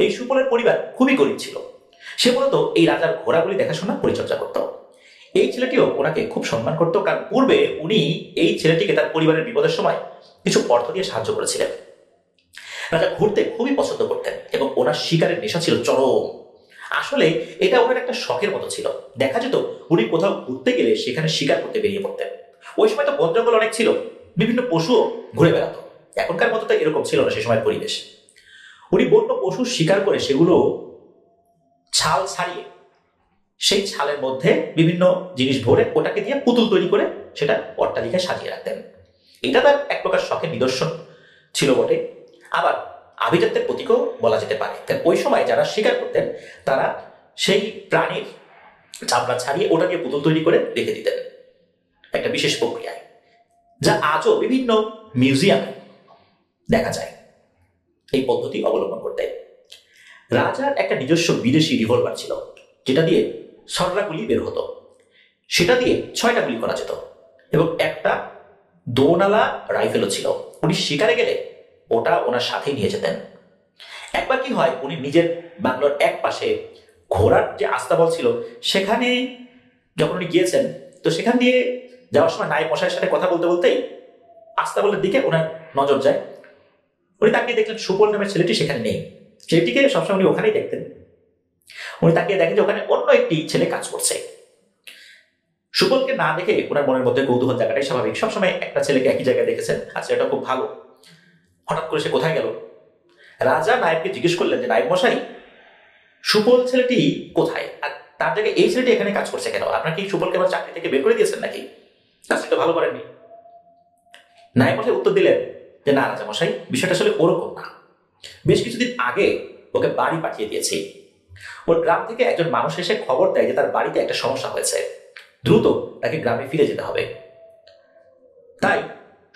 এই সুপলের পরিবার খুবই গরিব ছিল। সে মূলত এই রাজার ঘোড়াগুলি দেখাশোনা পরিচর্যা করত। এই ছেলেটিও ওনাকে খুব সম্মান করত, কারণ পূর্বে উনি এই ছেলেটিকে তার পরিবারের বিপদের সময় কিছু অর্থ দিয়ে সাহায্য করেছিলেন। রাজা ঘুরতে খুবই পছন্দ করতেন এবং ওনার শিকারের নেশা ছিল চরম। আসলে এটা ওনার একটা শখের মতো ছিল। দেখা যেত উনি কোথাও ঘুরতে গেলে সেখানে শিকার করতে বেরিয়ে পড়তেন। ওই সময় তো বন জঙ্গল অনেক ছিল, বিভিন্ন পশুও ঘুরে বেড়াতো। এখনকার মতো তো এরকম ছিল না সে সময়ের পরিবেশ। উনি বন্য পশু শিকার করে সেগুলো ছাল ছাড়িয়ে সেই ছালের মধ্যে বিভিন্ন জিনিস ভরে ওটাকে দিয়ে পুতুল তৈরি করে সেটা অট্টালিকায় সাজিয়ে রাখতেন। এটা তার এক প্রকার শখের নিদর্শন ছিল বটে, আবার আভিজাত্যের প্রতীকও বলা যেতে পারে। কারণ ওই সময় যারা শিকার করতেন তারা সেই প্রাণীর চামড়া ছাড়িয়ে ওটা দিয়ে পুতুল তৈরি করে রেখে দিতেন একটা বিশেষ প্রক্রিয়ায়, যা আজও বিভিন্ন মিউজিয়ামে দেখা যায় এই পদ্ধতি অবলম্বন করতে। রাজার একটা নিজস্ব বিদেশি রিভলভার ছিল, যেটা দিয়ে 6টা গুলি বের হতো। সেটা দিয়ে 6টা গুলি করা যেত এবং একটা দোনালা রাইফেলও ছিল। উনি শিকারে গেলে ওটা ওনার সাথে নিয়ে যেতেন। একবার কি হয়, উনি নিজের বাংলোর এক পাশে ঘোড়ার যে আস্তাবল ছিল সেখানে যখন উনি গিয়েছেন, তো সেখান দিয়ে যাওয়ার সময় নায়েব মশাইয়ের সাথে কথা বলতে বলতেই আস্তাবলের দিকে ওনার নজর যায়। উনি তাকিয়ে দেখলেন সুপল নামের ছেলেটি সেখানে নেই। ছেলেটিকে সবসময় উনি ওখানেই দেখতেন। উনি তাকিয়ে দেখেন যে ওখানে অন্য একটি ছেলে কাজ করছে। সুপলকে না দেখে ওনার মনের মধ্যে কৌতূহল জায়গাটাই স্বাভাবিক। সবসময় একটা ছেলেকে একই জায়গায় দেখেছেন, আর ছেলেটা খুব ভালো, হঠাৎ করে সে কোথায় গেল। রাজা নায়েবকে জিজ্ঞেস করলেন যে নায়েব মশাই, সুপল ছেলেটি কোথায়, আর তার জায়গায় এই ছেলেটি এখানে কাজ করছে কেন? আপনার কি সুপলকে আবার চাকরি থেকে বের করে দিয়েছেন নাকি? কাজটা ভালো করেননি। নায়েব মশাই উত্তর দিলেন যে না রাজা মশাই, বিষয়টা আসলে ওরকম না। বেশ কিছুদিন আগে ওকে বাড়ি পাঠিয়ে দিয়েছি। ওর গ্রাম থেকে একজন মানুষ এসে খবর দেয় যে তার বাড়িতে একটা সমস্যা হয়েছে, দ্রুত তাকে গ্রামে ফিরে যেতে হবে। তাই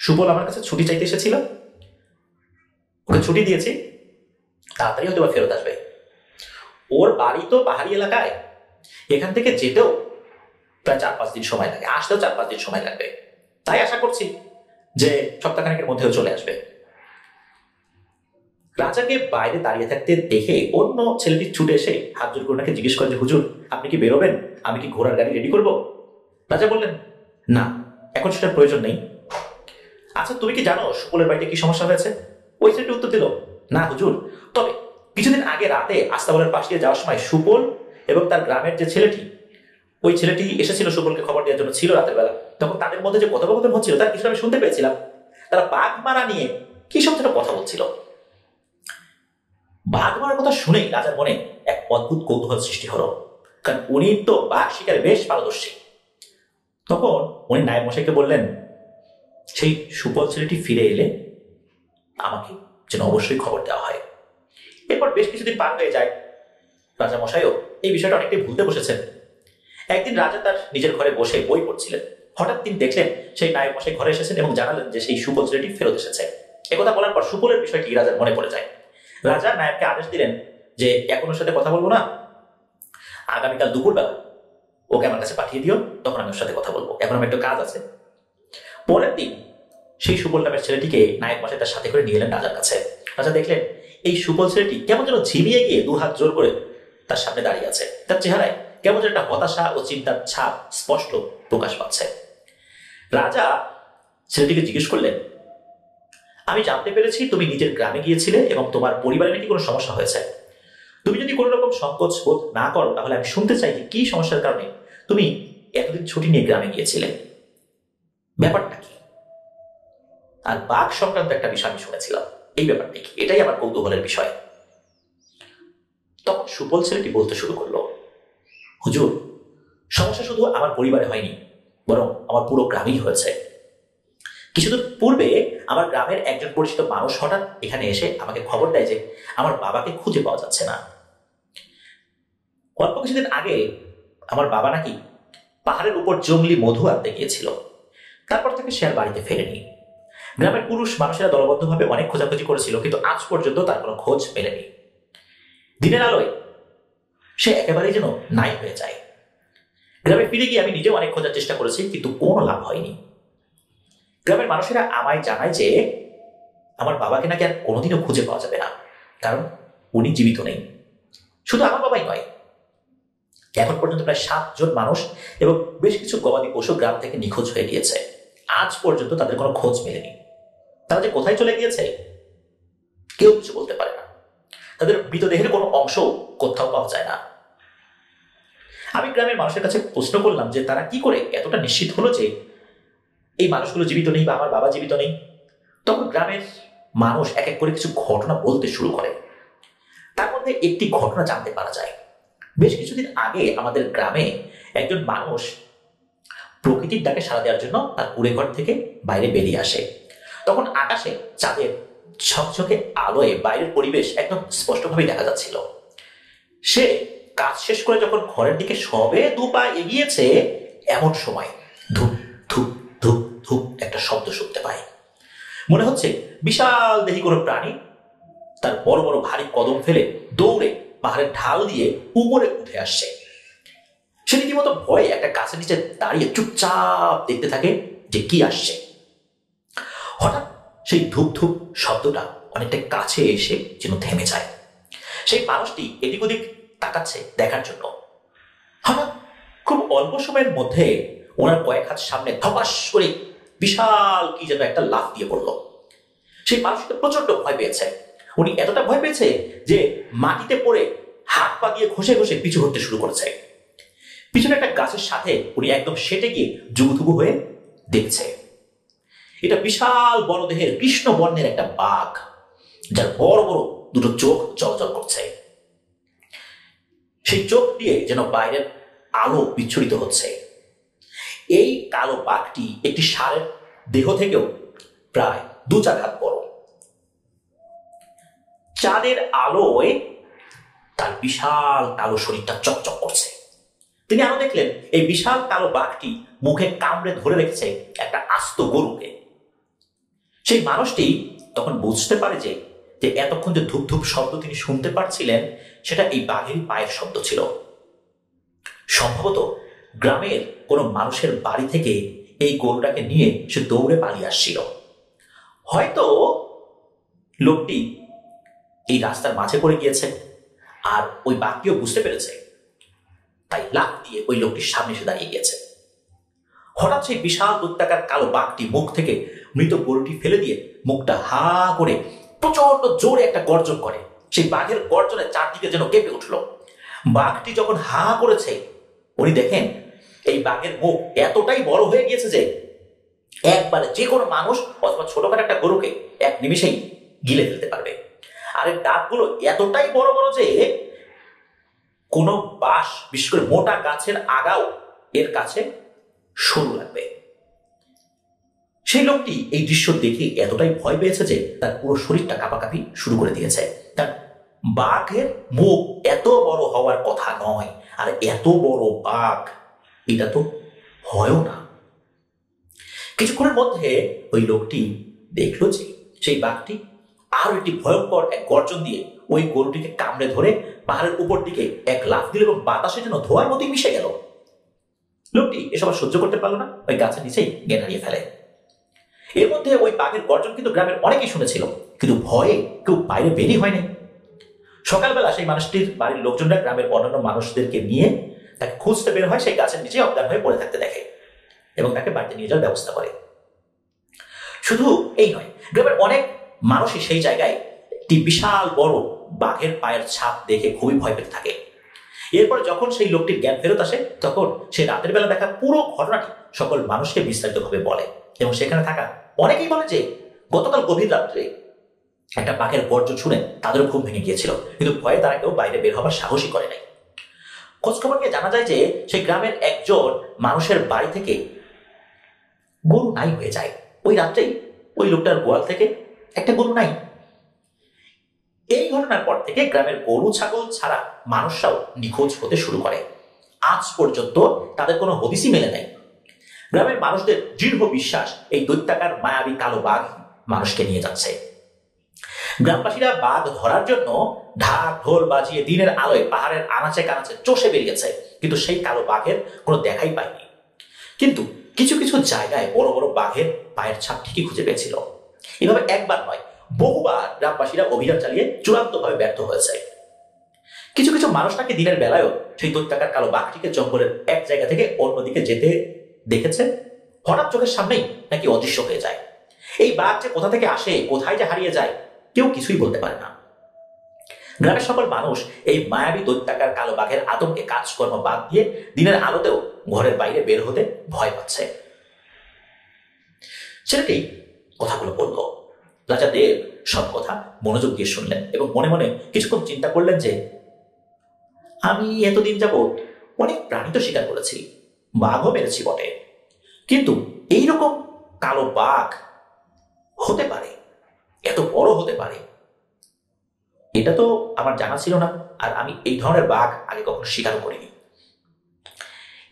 সুপল আমার কাছে ছুটি চাইতে এসেছিল, ওকে ছুটি দিয়েছি, তাড়াতাড়ি হয়তো ফেরত আসবে। ওর বাড়ি তো পাহাড়ি এলাকায়, এখান থেকে যেতেও প্রায় 4-5 দিন সময় লাগে, আসতেও 4-5 দিন সময় লাগবে। তাই আশা করছি যে সপ্তাহখানেকের মধ্যেও চলে আসবে। রাজাকে বাইরে দাঁড়িয়ে থাকতে দেখে অন্য ছেলেটি ছুটে এসে হাত জোর করে ওনাকে জিজ্ঞেস করেন যে হুজুর, আপনি কি বেরোবেন? আমি কি ঘোড়ার গাড়ি রেডি করব? রাজা বললেন না, এখন সেটার প্রয়োজন নেই। আচ্ছা, তুমি কি জানো সুপলের বাড়িতে কি সমস্যা হয়েছে? ওই ছেলেটি উত্তর দিল, না হুজুর, তবে কিছুদিন আগে রাতে আস্তাবলের পাশ দিয়ে যাওয়ার সময় সুপল এবং তার গ্রামের যে ছেলেটি, ওই ছেলেটি এসেছিল সুপলকে খবর দেওয়ার জন্য, ছিল রাতের বেলা। তখন তাদের মধ্যে যে কথোপকথন হচ্ছিল তার কিছু আমি শুনতে পেয়েছিলাম। তারা বাঘ মারা নিয়ে কি সব যেন কথা বলছিল। বাঘ মারার কথা শুনেই রাজার মনে এক অদ্ভুত কৌতূহল সৃষ্টি হলো, কারণ উনি তো বাঘ শিকারে বেশ পারদর্শী। তখন উনি নায়েব মশাইকে বললেন, সেই সুপল ছেলেটি ফিরে এলে আমাকে যেন অবশ্যই খবর দেওয়া হয়। এরপর বেশ কিছুদিন পার হয়ে যায়। রাজা মশাইও এই বিষয়টা অনেকটাই ভুলতে বসেছেন। একদিন রাজা তার নিজের ঘরে বসে বই পড়ছিলেন। হঠাৎ তিনি দেখলেন সেই নায়েব মশাই ঘরে এসেছেন এবং জানালেন যে সেই সুপল ছেলেটি ফেরত এসেছে। একথা বলার পর সুপলের বিষয়টি রাজার মনে পড়ে যায়। রাজা নায়েবকে আদেশ দিলেন যে এখন ওর সাথে কথা বলবো না, আগামীকাল দুপুরবেলা ওকে আমার কাছে পাঠিয়ে দিও, তখন আমি ওর সাথে কথা বলবো, এখন আমার একটু কাজ আছে। পরের দিন সেই সুপল নামের ছেলেটিকে নায়েব মশাই তার সাথে করে নিয়ে এলেন রাজার কাছে। রাজা দেখলেন এই সুপল ছেলেটি কেমন যেন ঝিমিয়ে গিয়ে দু হাত জোর করে তার সামনে দাঁড়িয়ে আছে। তার চেহারায় কেমন যেন একটা হতাশা ও চিন্তার ছাপ স্পষ্ট প্রকাশ পাচ্ছে। রাজা ছেলেটিকে জিজ্ঞেস করলেন, আমি জানতে পেরেছি তুমি নিজের গ্রামে গিয়েছিলে এবং তোমার পরিবারে নাকি কোনো সমস্যা হয়েছে। তুমি যদি কোনো রকম সংকোচ বোধ না করো তাহলে আমি শুনতে চাই যে কি সমস্যার কারণে তুমি এতদিন ছুটি নিয়ে গ্রামে গিয়েছিলে, ব্যাপারটা কি? আর বাঘ সংক্রান্ত একটা বিষয় আমি শুনেছিলাম, এই ব্যাপারটা কি? এটাই আমার কৌতূহলের বিষয়। তখন সুপল ছেলেটি বলতে শুরু করলো, হুজুর, সমস্যা শুধু আমার পরিবারে হয়নি, বরং আমার পুরো গ্রামেই হয়েছে। কিছুদিন পূর্বে আমার গ্রামের একজন পরিচিত মানুষ হঠাৎ এখানে এসে আমাকে খবর দেয় যে আমার বাবাকে খুঁজে পাওয়া যাচ্ছে না। অল্প কিছুদিন আগে আমার বাবা নাকি পাহাড়ের উপর জঙ্গলি মধু আনতে গিয়েছিল, তারপর থেকে সে আর বাড়িতে ফেরেনি। গ্রামের পুরুষ মানুষেরা দলবদ্ধভাবে অনেক খোঁজাখুঁজি করেছিল, কিন্তু আজ পর্যন্ত তার কোনো খোঁজ মেলেনি। দিনের আলোয় সে একেবারেই যেন নাই হয়ে যায়। গ্রামে ফিরে গিয়ে আমি নিজেও অনেক খোঁজার চেষ্টা করেছি, কিন্তু কোনো লাভ হয়নি। গ্রামের মানুষেরা আমায় জানায় যে আমার বাবাকে নাকি আর কোনোদিনও খুঁজে পাওয়া যাবে না, কারণ উনি জীবিত নেই। শুধু আমার বাবাই নয়, এখন পর্যন্ত প্রায় 7 জন মানুষ এবং বেশ কিছু গবাদি পশু গ্রাম থেকে নিখোঁজ হয়ে গিয়েছে। আজ পর্যন্ত তাদের কোনো খোঁজ মেলেনি। তারা যে কোথায় চলে গিয়েছে কেউ কিছু বলতে পারে না। তাদের মৃতদেহের কোনো অংশ কোথাও পাওয়া যায় না। আমি গ্রামের মানুষের কাছে প্রশ্ন করলাম যে তারা কি করে এতটা নিশ্চিত হলো যে এই মানুষগুলো জীবিত নেই বা আমার বাবা জীবিত নেই। তখন গ্রামের মানুষ এক এক করে কিছু ঘটনা বলতে শুরু করে। তার মধ্যে একটি ঘটনা জানতে পারা যায়। বেশ কিছুদিন আগে আমাদের গ্রামে একজন মানুষ প্রকৃতির ডাকে সাড়া দেওয়ার জন্য তার কুড়ে ঘর থেকে বাইরে বেরিয়ে আসে। তখন আকাশে চাঁদের ঝকঝকে আলোয় বাইরের পরিবেশ একদম স্পষ্টভাবে দেখা যাচ্ছিল। সে কাজ শেষ করে যখন ঘরের দিকে সবে 2 পা এগিয়েছে, এমন সময় ধূপ ধূপ ধূপ ধূপ একটা শব্দ শুনতে পায়। মনে হচ্ছে বিশাল দেহি কোনো প্রাণী তার বড় বড় ভারী কদম ফেলে দৌড়ে পাহাড়ের ঢাল দিয়ে উপরে উঠে আসছে। সে রীতিমতো ভয়ে একটা গাছের নিচে দাঁড়িয়ে চুপচাপ দেখতে থাকে যে কি আসছে। হঠাৎ সেই ধূপ ধূপ শব্দটা অনেকটা কাছে এসে যেন থেমে যায়। সেই মানুষটি এদিক ওদিক তাকাচ্ছে দেখার জন্য। হঠাৎ খুব অল্প সময়ের মধ্যে ওনার কয়েক হাত সামনে ধপাস করে বিশাল কি যেন একটা লাফ দিয়ে পড়ল। সেই মানুষটা প্রচন্ড ভয় পেয়েছে। উনি এতটা ভয় পেয়েছে যে মাটিতে পড়ে হাত পা দিয়ে ঘষে ঘষে পিছু হতে শুরু করেছে। পিছনে একটা গাছের সাথে উনি একদম সেটে গিয়ে জুবুথুবু হয়ে দেখছে। এটা বিশাল বড় দেহের কৃষ্ণ বর্ণের একটা বাঘ, যার বড় বড় দুটো চোখ চলাচল করছে। সেই চোখ দিয়ে যেন বাইরের আলো বিচ্ছুরিত হচ্ছে। এই কালো বাঘটি একটি ষাঁড়ের দেহ থেকেও প্রায় 2-4 হাত বড়। চাঁদের আলোয় তার বিশাল কালো শরীরটা চকচক করছে। তিনি আরো দেখলেন এই বিশাল কালো বাঘটি মুখে কামড়ে ধরে রেখেছে একটা আস্ত গরুকে। সেই মানুষটি তখন বুঝতে পারে যে এতক্ষণ যে ধূপ ধূপ শব্দ তিনি শুনতে পাচ্ছিলেন সেটা এই বাঘের পায়ের শব্দ ছিল। সম্ভবত গ্রামের কোনো মানুষের বাড়ি থেকে এই গরুটাকে নিয়ে সে দৌড়ে পালিয়ে আসছিল। হয়তো লোকটি এই রাস্তার মাঝে পড়ে গিয়েছে আর ওই বাঘটিও বুঝতে পেরেছে, তাই লাফ দিয়ে ওই লোকটির সামনে এসে দাঁড়িয়ে গিয়েছে। হঠাৎ সেই বিশাল দৈত্যাকার কালো বাঘটি মুখ থেকে মৃত গরুটি ফেলে দিয়ে মুখটা হা করে প্রচন্ড জোরে একটা গর্জন করে। সেই বাঘের গর্জনে চারদিকে যেন কেঁপে উঠল। বাঘটি যখন হা করেছে, উনি দেখেন এই বাঘের মুখ এতটাই বড় হয়ে গিয়েছে যে একবারে যে কোনো মানুষ অথবা ছোটখাটো একটা গরুকে এক নিমিষেই গিলে ফেলতে পারবে। আর এর দাঁতগুলো এতটাই বড় বড় যে কোনো বাঁশ, বিশেষ করে মোটা গাছের আগাও এর কাছে সরু লাগবে। সেই লোকটি এই দৃশ্য দেখে এতটাই ভয় পেয়েছে যে তার পুরো শরীরটা কাঁপাকাঁপি শুরু করে দিয়েছে। তার বাঘের মুখ এত বড় হওয়ার কথা নয়, আর এত বড় বাঘ এটা তো হয়ও না। কিছুক্ষণের মধ্যে ওই লোকটি দেখলো যে সেই বাঘটি আরো একটি ভয়ঙ্কর এক গর্জন দিয়ে ওই গরুটিকে কামড়ে ধরে পাহাড়ের উপর দিকে এক লাফ দিল এবং বাতাসে যেন ধোয়ার মতোই মিশে গেল। লোকটি এসব সহ্য করতে পারলো না, ওই গাছের নিচেই জ্ঞান হারিয়ে ফেলে। এর মধ্যে ওই বাঘের গর্জন কিন্তু গ্রামের অনেকেই শুনেছিল, কিন্তু ভয়ে কেউ বাইরে বেরিয়ে হয়নি। সকালবেলা সেই মানুষটির বাড়ির লোকজনরা গ্রামের অন্যান্য মানুষদেরকে নিয়ে তাকে খুঁজতে বের হয়, সেই গাছের নিচে অজ্ঞান হয়ে পড়ে থাকতে দেখে এবং তাকে বাড়িতে নিয়ে যাওয়ার ব্যবস্থা করে। শুধু এই নয়, গ্রামের অনেক মানুষই সেই জায়গায় একটি বিশাল বড় বাঘের পায়ের ছাপ দেখে খুবই ভয় পেতে থাকে। এরপর যখন সেই লোকটির জ্ঞান ফেরত আসে, তখন সে রাতের বেলা দেখা পুরো ঘটনাটি সকল মানুষকে বিস্তারিতভাবে বলে এবং সেখানে থাকা অনেকেই বলে যে গতকাল গভীর রাত্রে একটা বাঘের গর্জন শুনে তাদেরও ঘুম ভেঙে গিয়েছিল, কিন্তু ভয়ে তারা কেউ বাইরে বের হবার সাহসই করে নাই। খোঁজখবর নিয়ে জানা যায় যে সেই গ্রামের একজন মানুষের বাড়ি থেকে গরু নাই হয়ে যায়। ওই রাত্রেই ওই লোকটার গোয়াল থেকে একটা গরু নাই। এই ঘটনার পর থেকে গ্রামের গরু ছাগল ছাড়া মানুষরাও নিখোঁজ হতে শুরু করে। আজ পর্যন্ত তাদের কোনো হদিসই মেলে নাই। গ্রামের মানুষদের দৃঢ় বিশ্বাস এই দৈত্যাকার মায়াবী কালো বাঘ মানুষকে নিয়ে যাচ্ছে। গ্রামবাসীরা বাঘ ধরার জন্য ঢাক ঢোল বাজিয়ে দিনের আলোয় পাহাড়ের আনাচে কানাচে চষে বেরিয়েছে, কিন্তু সেই কালো বাঘের কোনো দেখাই পায়নি। কিন্তু কিছু কিছু জায়গায় বড় বড় বাঘের পায়ের ছাপ ঠিকই খুঁজে পেয়েছিল। এভাবে একবার নয়, বহুবার গ্রামবাসীরা অভিযান চালিয়ে চূড়ান্তভাবে ব্যর্থ হয়েছে। কিছু কিছু মানুষ নাকি দিনের বেলায়ও সেই দৈত্যাকার কালো বাঘটিকে জঙ্গলের এক জায়গা থেকে অন্যদিকে যেতে দেখেছে। হঠাৎ চোখের সামনেই নাকি অদৃশ্য হয়ে যায়। এই বাঘ যে কোথা থেকে আসে, কোথায় যে হারিয়ে যায়, কেউ কিছুই বলতে পারে না। গ্রামের সকল মানুষ এই মায়াবী দৈত্যাকার কালো বাঘের আতঙ্কে কাজকর্ম বাদ দিয়ে দিনের আলোতেও ঘরের বাইরে বের হতে ভয় পাচ্ছে। ছেলেটি কথাগুলো বলল। রাজা দেব সব কথা মনোযোগ দিয়ে শুনলেন এবং মনে মনে কিছুক্ষণ চিন্তা করলেন যে আমি এতদিন যাবৎ অনেক প্রাণী তো শিকার করেছি, বাঘও মেরেছি বটে, কিন্তু এইরকম কালো বাঘ হতে পারে, এত বড় হতে পারে, এটা তো আমার জানা ছিল না। আর আমি এই ধরনের বাঘ আগে কখনো শিকার করিনি।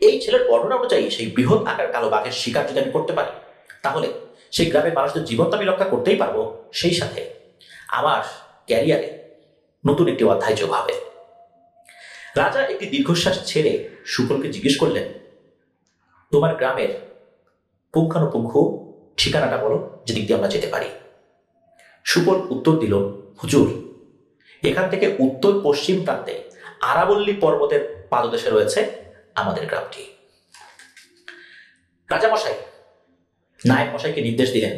এই ছেলের বর্ণনা অনুযায়ী সেই বৃহৎ আকার কালো বাঘের শিকার যদি আমি করতে পারি, তাহলে সেই গ্রামের মানুষদের জীবন তো আমি রক্ষা করতেই পারবো, সেই সাথে আমার ক্যারিয়ারে নতুন একটি অধ্যায় যোগ হবে। রাজা একটি দীর্ঘশ্বাস ছেড়ে সুফলকে জিজ্ঞেস করলেন, তোমার গ্রামের পুঙ্খানুপুঙ্খ ঠিকানাটা বলো, যেদিক দিয়ে আমরা যেতে পারি। সুফল উত্তর দিল, হুজুর, এখান থেকে উত্তর পশ্চিম প্রান্তে আরাবল্লী পর্বতের পাদদেশে রয়েছে আমাদের গ্রামটি। রাজামশাই নায়েব মশাইকে নির্দেশ দিলেন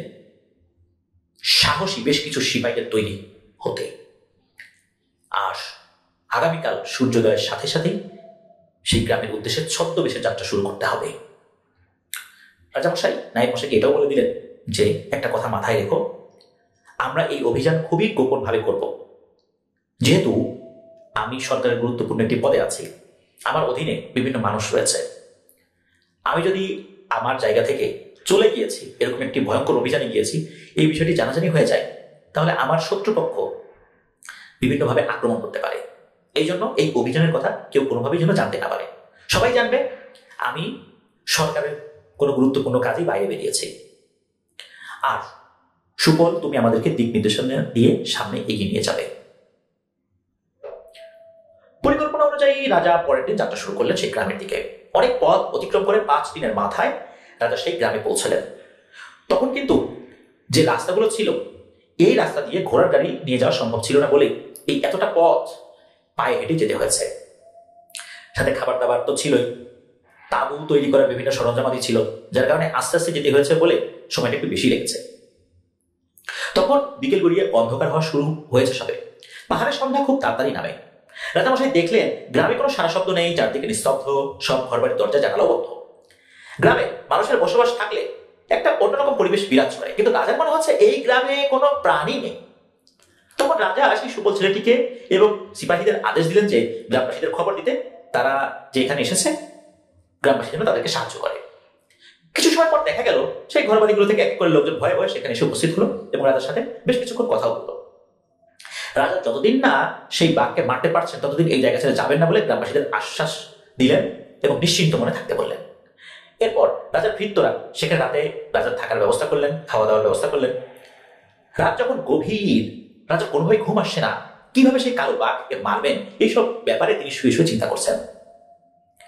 সাহসী বেশ কিছু সিপাহীদের তৈরি হতে, আর আগামীকাল সূর্যোদয়ের সাথে সাথেই সেই গ্রামের উদ্দেশ্যে ছদ্মবেশে যাত্রা শুরু করতে হবে। রাজামশাই নায়েব মশাইকে এটাও বলে দিলেন যে একটা কথা মাথায় রেখো, আমরা এই অভিযান খুবই গোপনভাবে করব। যেহেতু আমি সরকারের গুরুত্বপূর্ণ একটি পদে আছি, আমার অধীনে বিভিন্ন মানুষ রয়েছে, আমি যদি আমার জায়গা থেকে চলে গিয়েছি, এরকম একটি ভয়ঙ্কর অভিযানে গিয়েছি, এই বিষয়টি জানাজানি হয়ে যায়, তাহলে আমার শত্রুপক্ষ বিভিন্নভাবে আক্রমণ করতে পারে। এই জন্য এই অভিযানের কথা কেউ কোনোভাবেই যেন জানতে না পারে। সবাই জানবে আমি সরকারের কোনো গুরুত্বপূর্ণ কাজেই বাইরে বেরিয়েছি। আর সুফল, তুমি আমাদেরকে দিক নির্দেশনা দিয়ে সামনে এগিয়ে নিয়ে যাবে। পরিকল্পনা অনুযায়ী রাজা পরের দিন যাত্রা শুরু করলেন সেই গ্রামের দিকে। অনেক পথ অতিক্রম করে 5 দিনের মাথায় রাজা সেই গ্রামে পৌঁছলেন। তখন কিন্তু যে রাস্তাগুলো ছিল, এই রাস্তা দিয়ে ঘোড়ার গাড়ি নিয়ে যাওয়া সম্ভব ছিল না বলে এই এতটা পথ পায়ে হেঁটে যেতে হয়েছে। সাথে খাবার দাবার তো ছিলই, তাঁবু তৈরি করার বিভিন্ন সরঞ্জামাদি ছিল, যার কারণে আস্তে আস্তে যেতে হয়েছে বলে সময়টা একটু বেশি লেগেছে। তখন বিকেল গড়িয়ে অন্ধকার হওয়া শুরু হয়েছে সবে। পাহাড়ের সন্ধ্যা খুব তাড়াতাড়ি নামে। রাজামশাই দেখলেন গ্রামে কোনো সারা শব্দ নেই, চারদিকে নিস্তব্ধ, সব ঘরবাড়ির দরজা জানালাও বন্ধ। গ্রামে মানুষের বসবাস থাকলে একটা অন্যরকম পরিবেশ বিরাজ করে, কিন্তু রাজার মনে হচ্ছে এই গ্রামে কোনো প্রাণী নেই। তখন রাজা সেই সুবল ছেলেটিকে এবং সিপাহীদের আদেশ দিলেন যে গ্রামবাসীদের খবর দিতে, তারা যে এখানে এসেছে গ্রামবাসী যেন তাদেরকে সাহায্য করে। কিছু সময় পর দেখা গেল সেই ঘরবাড়িগুলো থেকে এক করে লোকজন ভয়ে ভয়ে সেখানে এসে উপস্থিত হলো এবং রাজার সাথে বেশ কিছুক্ষণ কথা বললো। রাজা যতদিন না সেই বাঘকে মারতে পারছেন ততদিন এই জায়গা ছেড়ে যাবেন না বলে গ্রামবাসীদের আশ্বাস দিলেন এবং নিশ্চিন্ত মনে থাকতে বললেন। এরপর রাজার ভৃত্যরা সেখানে রাতে রাজার থাকার ব্যবস্থা করলেন, খাওয়া দাওয়ার ব্যবস্থা করলেন। রাত যখন গভীর, রাজা কোনোভাবে ঘুম আসছে না, কিভাবে সেই কালো বাঘকে মারবেন এইসব ব্যাপারে তিনি শুয়ে শুয়ে চিন্তা করছেন।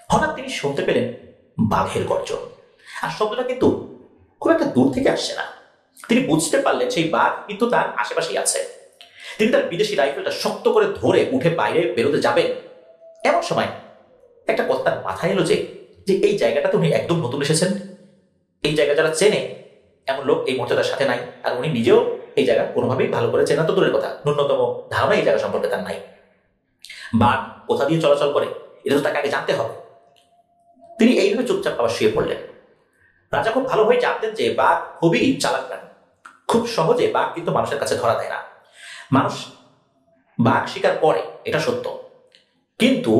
হঠাৎ তিনি শুনতে পেলেন বাঘের গর্জন, আর শব্দটা কিন্তু খুব একটা দূর থেকে আসছে না। তিনি বুঝতে পারলেন সেই বাঘ কিন্তু তার আশেপাশেই আছে। তিনি তার বিদেশি রাইফেলটা শক্ত করে ধরে উঠে বাইরে বেরোতে যাবেন, এমন সময় একটা কথা তার মাথায় এলো যে এই জায়গাটাতে উনি একদম নতুন এসেছেন। এই জায়গা যারা চেনে এমন লোক এই মুহূর্তে তার সাথে নাই, আর উনি নিজেও এই জায়গা কোনোভাবেই ভালো করে চেনা তো দূরের কথা, ন্যূনতম ধারণা এই জায়গা সম্পর্কে তার নাই। বাঘ কোথা দিয়ে চলাচল করে এটা তো তাকে আগে জানতে হবে। তিনি এইভাবে চুপচাপ আবার শুয়ে পড়লেন। রাজা খুব ভালোভাবে জানতেন যে বাঘ খুবই চালাক প্রাণী, খুব সহজে বাঘ কিন্তু মানুষের কাছে ধরা দেয় না। মানুষ বাঘ শিকার করে এটা সত্য, কিন্তু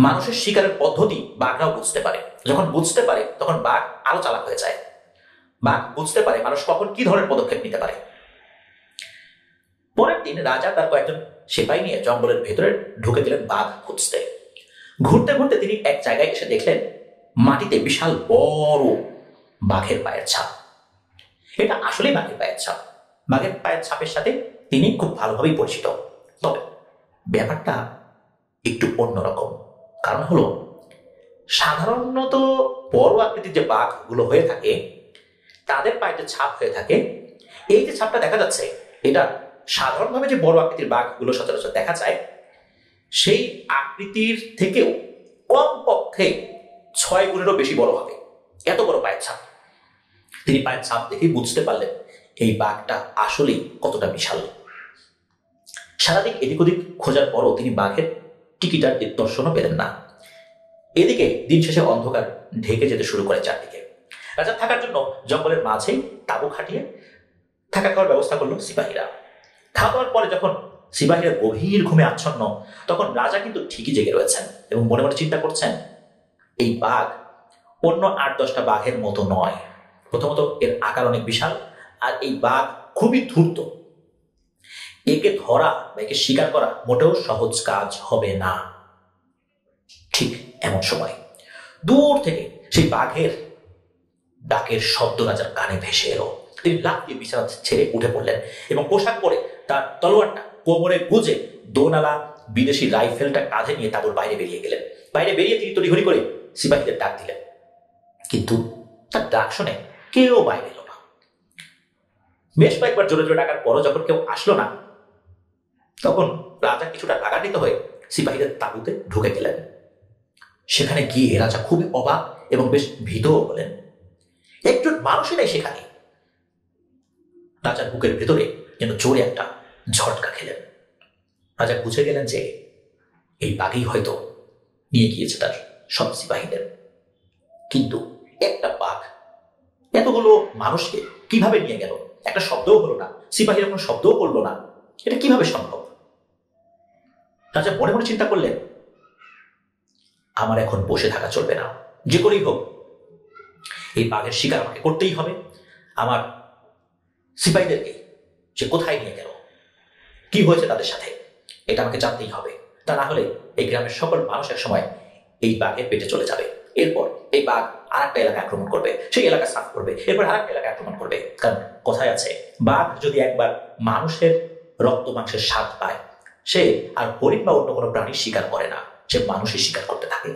মানুষের শিকারের পদ্ধতি বাঘরাও বুঝতে পারে। যখন বুঝতে পারে তখন বাঘ আরো চালাক হয়ে যায়। বাঘ বুঝতে পারে মানুষ কখন কি ধরনের পদক্ষেপ নিতে পারে। পরের দিন রাজা তার কয়েকজন সেপাই নিয়ে জঙ্গলের ভেতরে ঢুকে গেলেন বাঘ খুঁজতে। ঘুরতে ঘুরতে তিনি এক জায়গায় এসে দেখলেন মাটিতে বিশাল বড় বাঘের পায়ের ছাপ। এটা আসলে বাঘের পায়ের ছাপ। বাঘের পায়ের ছাপের সাথে তিনি খুব ভালোভাবেই পরিচিত, তবে ব্যাপারটা একটু অন্যরকম। কারণ হলো সাধারণত বড় আকৃতির যে বাঘগুলো হয়ে থাকে তাদের পায়ে যে ছাপ হয়ে থাকে, এই যে ছাপটা দেখা যাচ্ছে এটা সাধারণভাবে যে বড় আকৃতির বাঘগুলো সচরাচর দেখা যায় সেই আকৃতির থেকেও কমপক্ষে 6 গুণেরও বেশি বড় হবে, এত বড় পায়ের ছাপ। তিনি পায়ের ছাপ দেখেই বুঝতে পারলেন এই বাঘটা আসলেই কতটা বিশাল। সারাদিন এদিক ওদিক খোঁজার পরও তিনি বাঘের টিকিটার দর্শনও পেলেন না। এদিকে দিন শেষে অন্ধকার ঢেকে যেতে শুরু করে চারদিকে। রাজা থাকার জন্য জঙ্গলের মাঝেই তাঁবু খাটিয়ে থাকা খাওয়ার ব্যবস্থা করলো সিপাহীরা। খাওয়া দাওয়ার পরে যখন সিপাহীরা গভীর ঘুমে আচ্ছন্ন, তখন রাজা কিন্তু ঠিকই জেগে রয়েছেন এবং মনে মনে চিন্তা করছেন এই বাঘ অন্য 8-10টা বাঘের মতো নয়। প্রথমত এর আকার অনেক বিশাল, আর এই বাঘ খুবই ধূর্ত। একে ধরা বা একে শিকার করা মোটেও সহজ কাজ হবে না। ঠিক এমন সময় দূর থেকে সেই বাঘের ডাকের শব্দ রাজার কানে ভেসে এলো। তিনি লাফ দিয়ে বিছানা ছেড়ে উঠে পড়লেন এবং পোশাক পরে তার তলোয়ারটা কোমরে গুজে দোনালা বিদেশি রাইফেলটা কাঁধে নিয়ে তাঁবুর বাইরে বেরিয়ে গেলেন। বাইরে বেরিয়ে তিনি তড়িঘড়ি করে সিপাহীদের ডাক দিলেন, কিন্তু তার ডাক শুনে কেউ বাইরে এলো না। বেশ কয়েকবার জোরে জোরে ডাকার পরও যখন কেউ আসলো না, তখন রাজা কিছুটা রাগান্বিত হয়ে সিপাহীদের তাঁবুতে ঢুকে গেলেন। সেখানে গিয়ে রাজা খুবই অবাক এবং বেশ ভীতও হলেন। একজন মানুষই নেই সেখানে। রাজার বুকের ভেতরে যেন জোরে একটা ঝটকা খেলেন। রাজা বুঝে গেলেন যে এই বাঘই হয়তো নিয়ে গিয়েছে তার সব সিপাহীদের। কিন্তু একটা বাঘ এতগুলো মানুষকে কিভাবে নিয়ে গেল? একটা শব্দও হলো না, সিপাহীরা কোনো শব্দও করলো না, এটা কিভাবে সম্ভব? রাজা মনে মনে চিন্তা করলেন, আমার এখন বসে থাকা চলবে না, যে করেই হোক এই বাঘের শিকার আমাকে করতেই হবে। আমার সিপাহীদেরকে সে কোথায় নিয়ে গেল, কি হয়েছে তাদের সাথে, এটা আমাকে জানতেই হবে। তা না হলে এই গ্রামের সকল মানুষ এক সময় এই বাঘের পেটে চলে যাবে। এরপর এই বাঘ আর একটা এলাকা আক্রমণ করবে, সেই এলাকা সাফ করবে, এরপর আর একটা এলাকা আক্রমণ করবে। কারণ কথায় আছে, বাঘ যদি একবার মানুষের রক্ত মাংসের স্বাদ পায়, সে আর হরিণ বা অন্য কোনো প্রাণীর শিকার করে না, সে মানুষের শিকার করতে থাকে।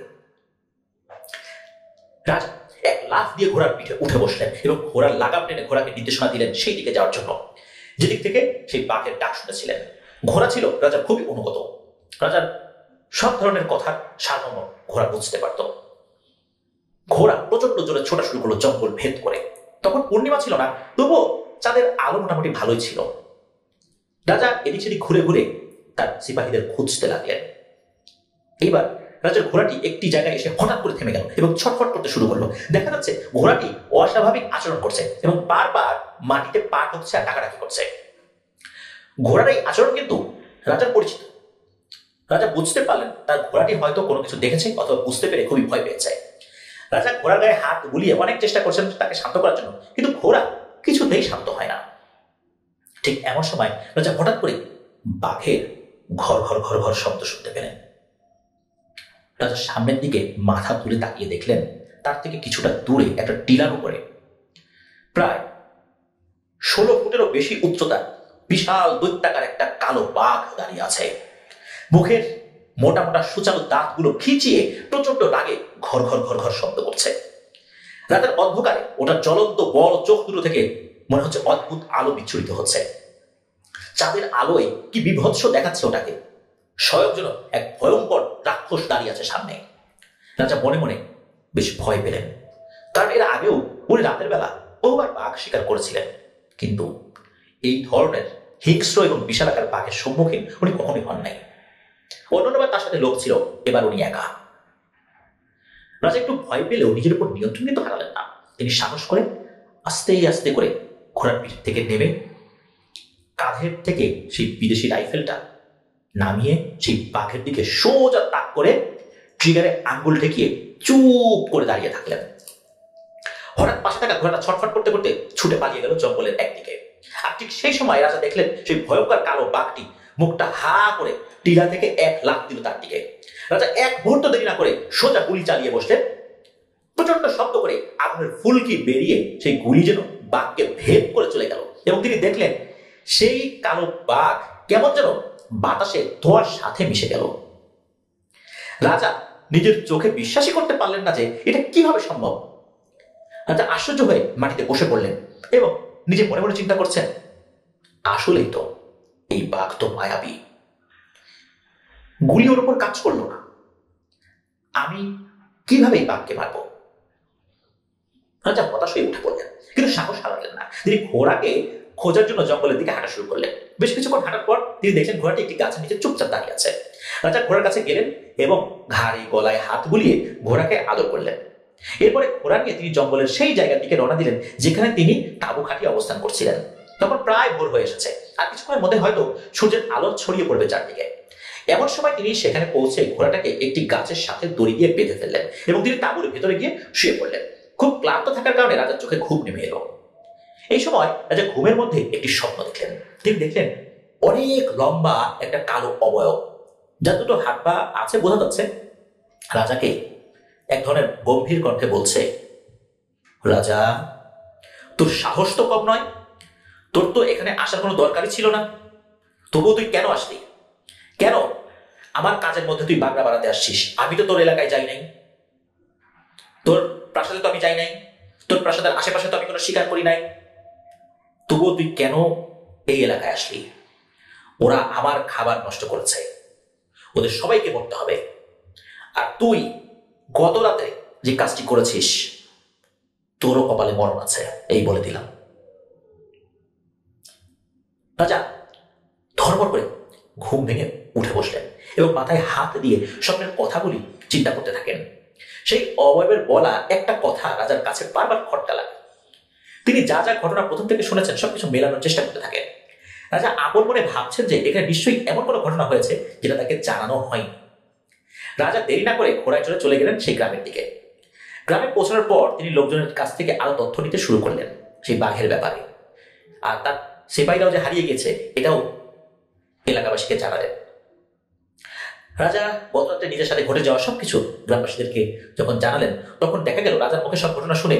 রাজা এক লাফ দিয়ে ঘোড়ার পিঠে উঠে বসলেন এবং ঘোড়ার লাগাম টেনে ঘোড়াকে নির্দেশনা দিলেন সেই দিকে যাওয়ার জন্য, যেদিক থেকে সেই বাঘের ডাক শুনেছিলেন। ঘোড়া ছিল রাজার খুবই অনুগত। রাজার সব ধরনের কথা সারমর্ম ঘোড়া বুঝতে পারত। ঘোড়া প্রচন্ড জোরে ছোটা শুরু করলো জঙ্গল ভেদ করে। তখন পূর্ণিমা ছিল না, তবুও চাঁদের আলো মোটামুটি ভালোই ছিল। রাজা এদিক সেদিক ঘুরে ঘুরে তার সিপাহীদের খুঁজতে লাগলেন। এইবার রাজার ঘোড়াটি একটি জায়গায় এসে হঠাৎ করে থেমে গেল এবং ছটফট করতে শুরু করলো। দেখা যাচ্ছে ঘোড়াটি অস্বাভাবিক আচরণ করছে এবং বারবার মাটিতে পা ঠুকছে আর ডাকাডাকি করছে। ঘোড়ার এই আচরণ কিন্তু রাজার পরিচিত। রাজা বুঝতে পারলেন তার ঘোড়াটি হয়তো কোনো কিছু দেখেছে অথবা বুঝতে পেরে খুবই ভয় পেয়েছে। রাজা ঘোড়ার গায়ে হাত বুলিয়ে অনেক চেষ্টা করছেন তাকে শান্ত করার জন্য, কিন্তু ঘোড়া কিছুতেই শান্ত হয় না। ঠিক এমন সময় রাজা হঠাৎ করে বাঘের ঘর ঘর ঘর ঘর শব্দ শুনতে পেলেন। রাজা সামনের দিকে মাথা তুলে তাকিয়ে দেখলেন তার থেকে কিছুটা দূরে একটা টিলার উপরে প্রায় 16 ফুটেরও বেশি উচ্চতা বিশাল দৈত্যাকার একটা কালো বাঘ দাঁড়িয়ে আছে। মুখের মোটা মোটা সুচালো দাঁতগুলো খিচিয়ে প্রচন্ড রাগে ঘর ঘর ঘর ঘর শব্দ করছে। রাতের অন্ধকারে ওটা জ্বলন্ত বড় চোখ দুটো থেকে মনে হচ্ছে অদ্ভুত আলো বিচ্ছুরিত হচ্ছে। চাঁদের আলোয় কি বিভৎস দেখাচ্ছে ওটাকে। স্বয়ং যেন এক ভয়ঙ্কর রাক্ষস দাঁড়িয়ে আছে সামনে। রাজা মনে মনে বেশ ভয় পেলেন, কারণ এর আগেও উনি রাতের বেলা বহুবার বাঘ শিকার করেছিলেন, কিন্তু এই ধরনের হিংস্র এবং বিশালাকার বাঘের সম্মুখীন উনি কখনোই হন নাই। অন্যবার তার সাথে লোক ছিল, এবার উনি একা। রাজা একটু ভয় পেলেও নিজের উপর নিয়ন্ত্রণ কিন্তু হারালেন না। তিনি সাহস করে আস্তে আস্তে করে ঘোড়ার পিঠ থেকে নেমে কাঁধের থেকে সেই বিদেশি রাইফেলটা নামিয়ে সেই বাঘের দিকে সোজা তাক করে ট্রিগারে আঙ্গুল ঠেকিয়ে চুপ করে দাঁড়িয়ে থাকলেন। হঠাৎ পাশে থাকা ঘোড়াটা ছটফট করতে করতে ছুটে পালিয়ে গেল জঙ্গলের একদিকে। আর ঠিক সেই সময় রাজা দেখলেন সেই ভয়ঙ্কর কালো বাঘটি মুখটা হা করে টিলা থেকে এক লাফ দিল তার দিকে। রাজা এক মুহূর্ত দেরি না করে সোজা গুলি চালিয়ে বসলেন। প্রচন্ড শব্দ করে আগুনের ফুলকি বেরিয়ে সেই গুলি যেন বাঘকে ভেদ করে চলে গেল এবং তিনি দেখলেন সেই কালো বাঘ কেমন যেন বাতাসে ধোঁয়ার সাথে মিশে গেল। রাজা নিজের চোখে বিশ্বাসই করতে পারলেন না যে এটা কিভাবে সম্ভব। রাজা আশ্চর্য হয়ে মাটিতে বসে পড়লেন এবং নিজে মনে মনে চিন্তা করছেন, আসলেই তো এই বাঘ তো মায়াবী। গুলি ওর উপর কাজ করলো না, আমি কিভাবে এই বাঘকে মারব? রাজা হতাশ হয়ে উঠে পড়লেন, কিন্তু সাহস হারালেন না। তিনি ঘোড়াকে খোঁজার জন্য জঙ্গলের দিকে হাঁটা শুরু করলেন। বেশ কিছুক্ষণ হাঁটার পর তিনি দেখলেন ঘোড়াটি একটি গাছের নিচে চুপচাপ দাঁড়িয়ে আছে। রাজা ঘোড়ার কাছে গেলেন এবং ঘাড়ে গলায় হাত বুলিয়ে ঘোড়াকে আদর করলেন। এরপরে ঘোড়া নিয়ে তিনি জঙ্গলের সেই জায়গার দিকে রওনা দিলেন যেখানে তিনি তাঁবু খাটিয়ে অবস্থান করছিলেন। তখন প্রায় ভোর হয়ে এসেছে, আর কিছুক্ষণের মধ্যে হয়তো সূর্যের আলো ছড়িয়ে পড়বে চারদিকে। এমন সময় তিনি সেখানে পৌঁছে ঘোড়াটাকে একটি গাছের সাথে দড়ি দিয়ে বেঁধে ফেললেন এবং তিনি তাঁবুর ভেতরে গিয়ে শুয়ে পড়লেন। খুব ক্লান্ত থাকার কারণে রাজার চোখে ঘুম নেমে এলো। এই সময় রাজা ঘুমের মধ্যে একটি স্বপ্ন দেখলেন। তিনি দেখলেন অনেক লম্বা একটা কালো অবয়ব, যার দুটো হাত পা আছে বোঝা যাচ্ছে, রাজাকে এক ধরনের গম্ভীর কণ্ঠে বলছে, রাজা, তোর সাহস তো কম নয়, তোর তো এখানে আসার কোনো দরকারই ছিল না, তবুও তুই কেন আসলি? কেন আমার কাজের মধ্যে তুই বাগড়া বাড়াতে আসছিস? আমি তো তোর এলাকায় যাই নাই, তোর প্রাসাদে তো আমি যাই নাই, তোর প্রাসাদের আশেপাশে তো আমি কোনো শিকার করি নাই, তবুও তুই কেন এই এলাকায় আসলি? ওরা আমার খাবার নষ্ট করেছে, ওদের সবাইকে মরতে হবে, আর তুই গত রাতে যে কাজটি করেছিস তোরও কপালে মরণ আছে, এই বলে দিলাম। রাজা ধর্মর করে ঘুম ভেঙে উঠে বসলেন এবং মাথায় হাত দিয়ে স্বপ্নের কথাগুলি চিন্তা করতে থাকেন। সেই অবয়বের বলা একটা কথা রাজার কাছে বারবার খটকা লাগে। তিনি যা যা ঘটনা প্রথম থেকে শুনেছেন সবকিছু মেলানোর চেষ্টা করতে থাকেন। রাজা আপন মনে ভাবছেন যে এখানে নিশ্চয়ই এমন কোনো ঘটনা হয়েছে যেটা তাকে জানানো হয়নি। রাজা দেরি না করে ঘোড়ায় চড়ে চলে গেলেন সেই গ্রামের দিকে। গ্রামে পৌঁছানোর পর তিনি লোকজনের কাছ থেকে আরো তথ্য নিতে শুরু করলেন সেই বাঘের ব্যাপারে, আর তার সিপাহীরাও যে হারিয়ে গেছে এটাও এলাকাবাসীকে জানালেন। রাজা গত রাতে নিজের সাথে ঘটে যাওয়া সবকিছু গ্রামবাসীদেরকে যখন জানালেন, তখন দেখা গেল রাজার মুখে সব ঘটনা শুনে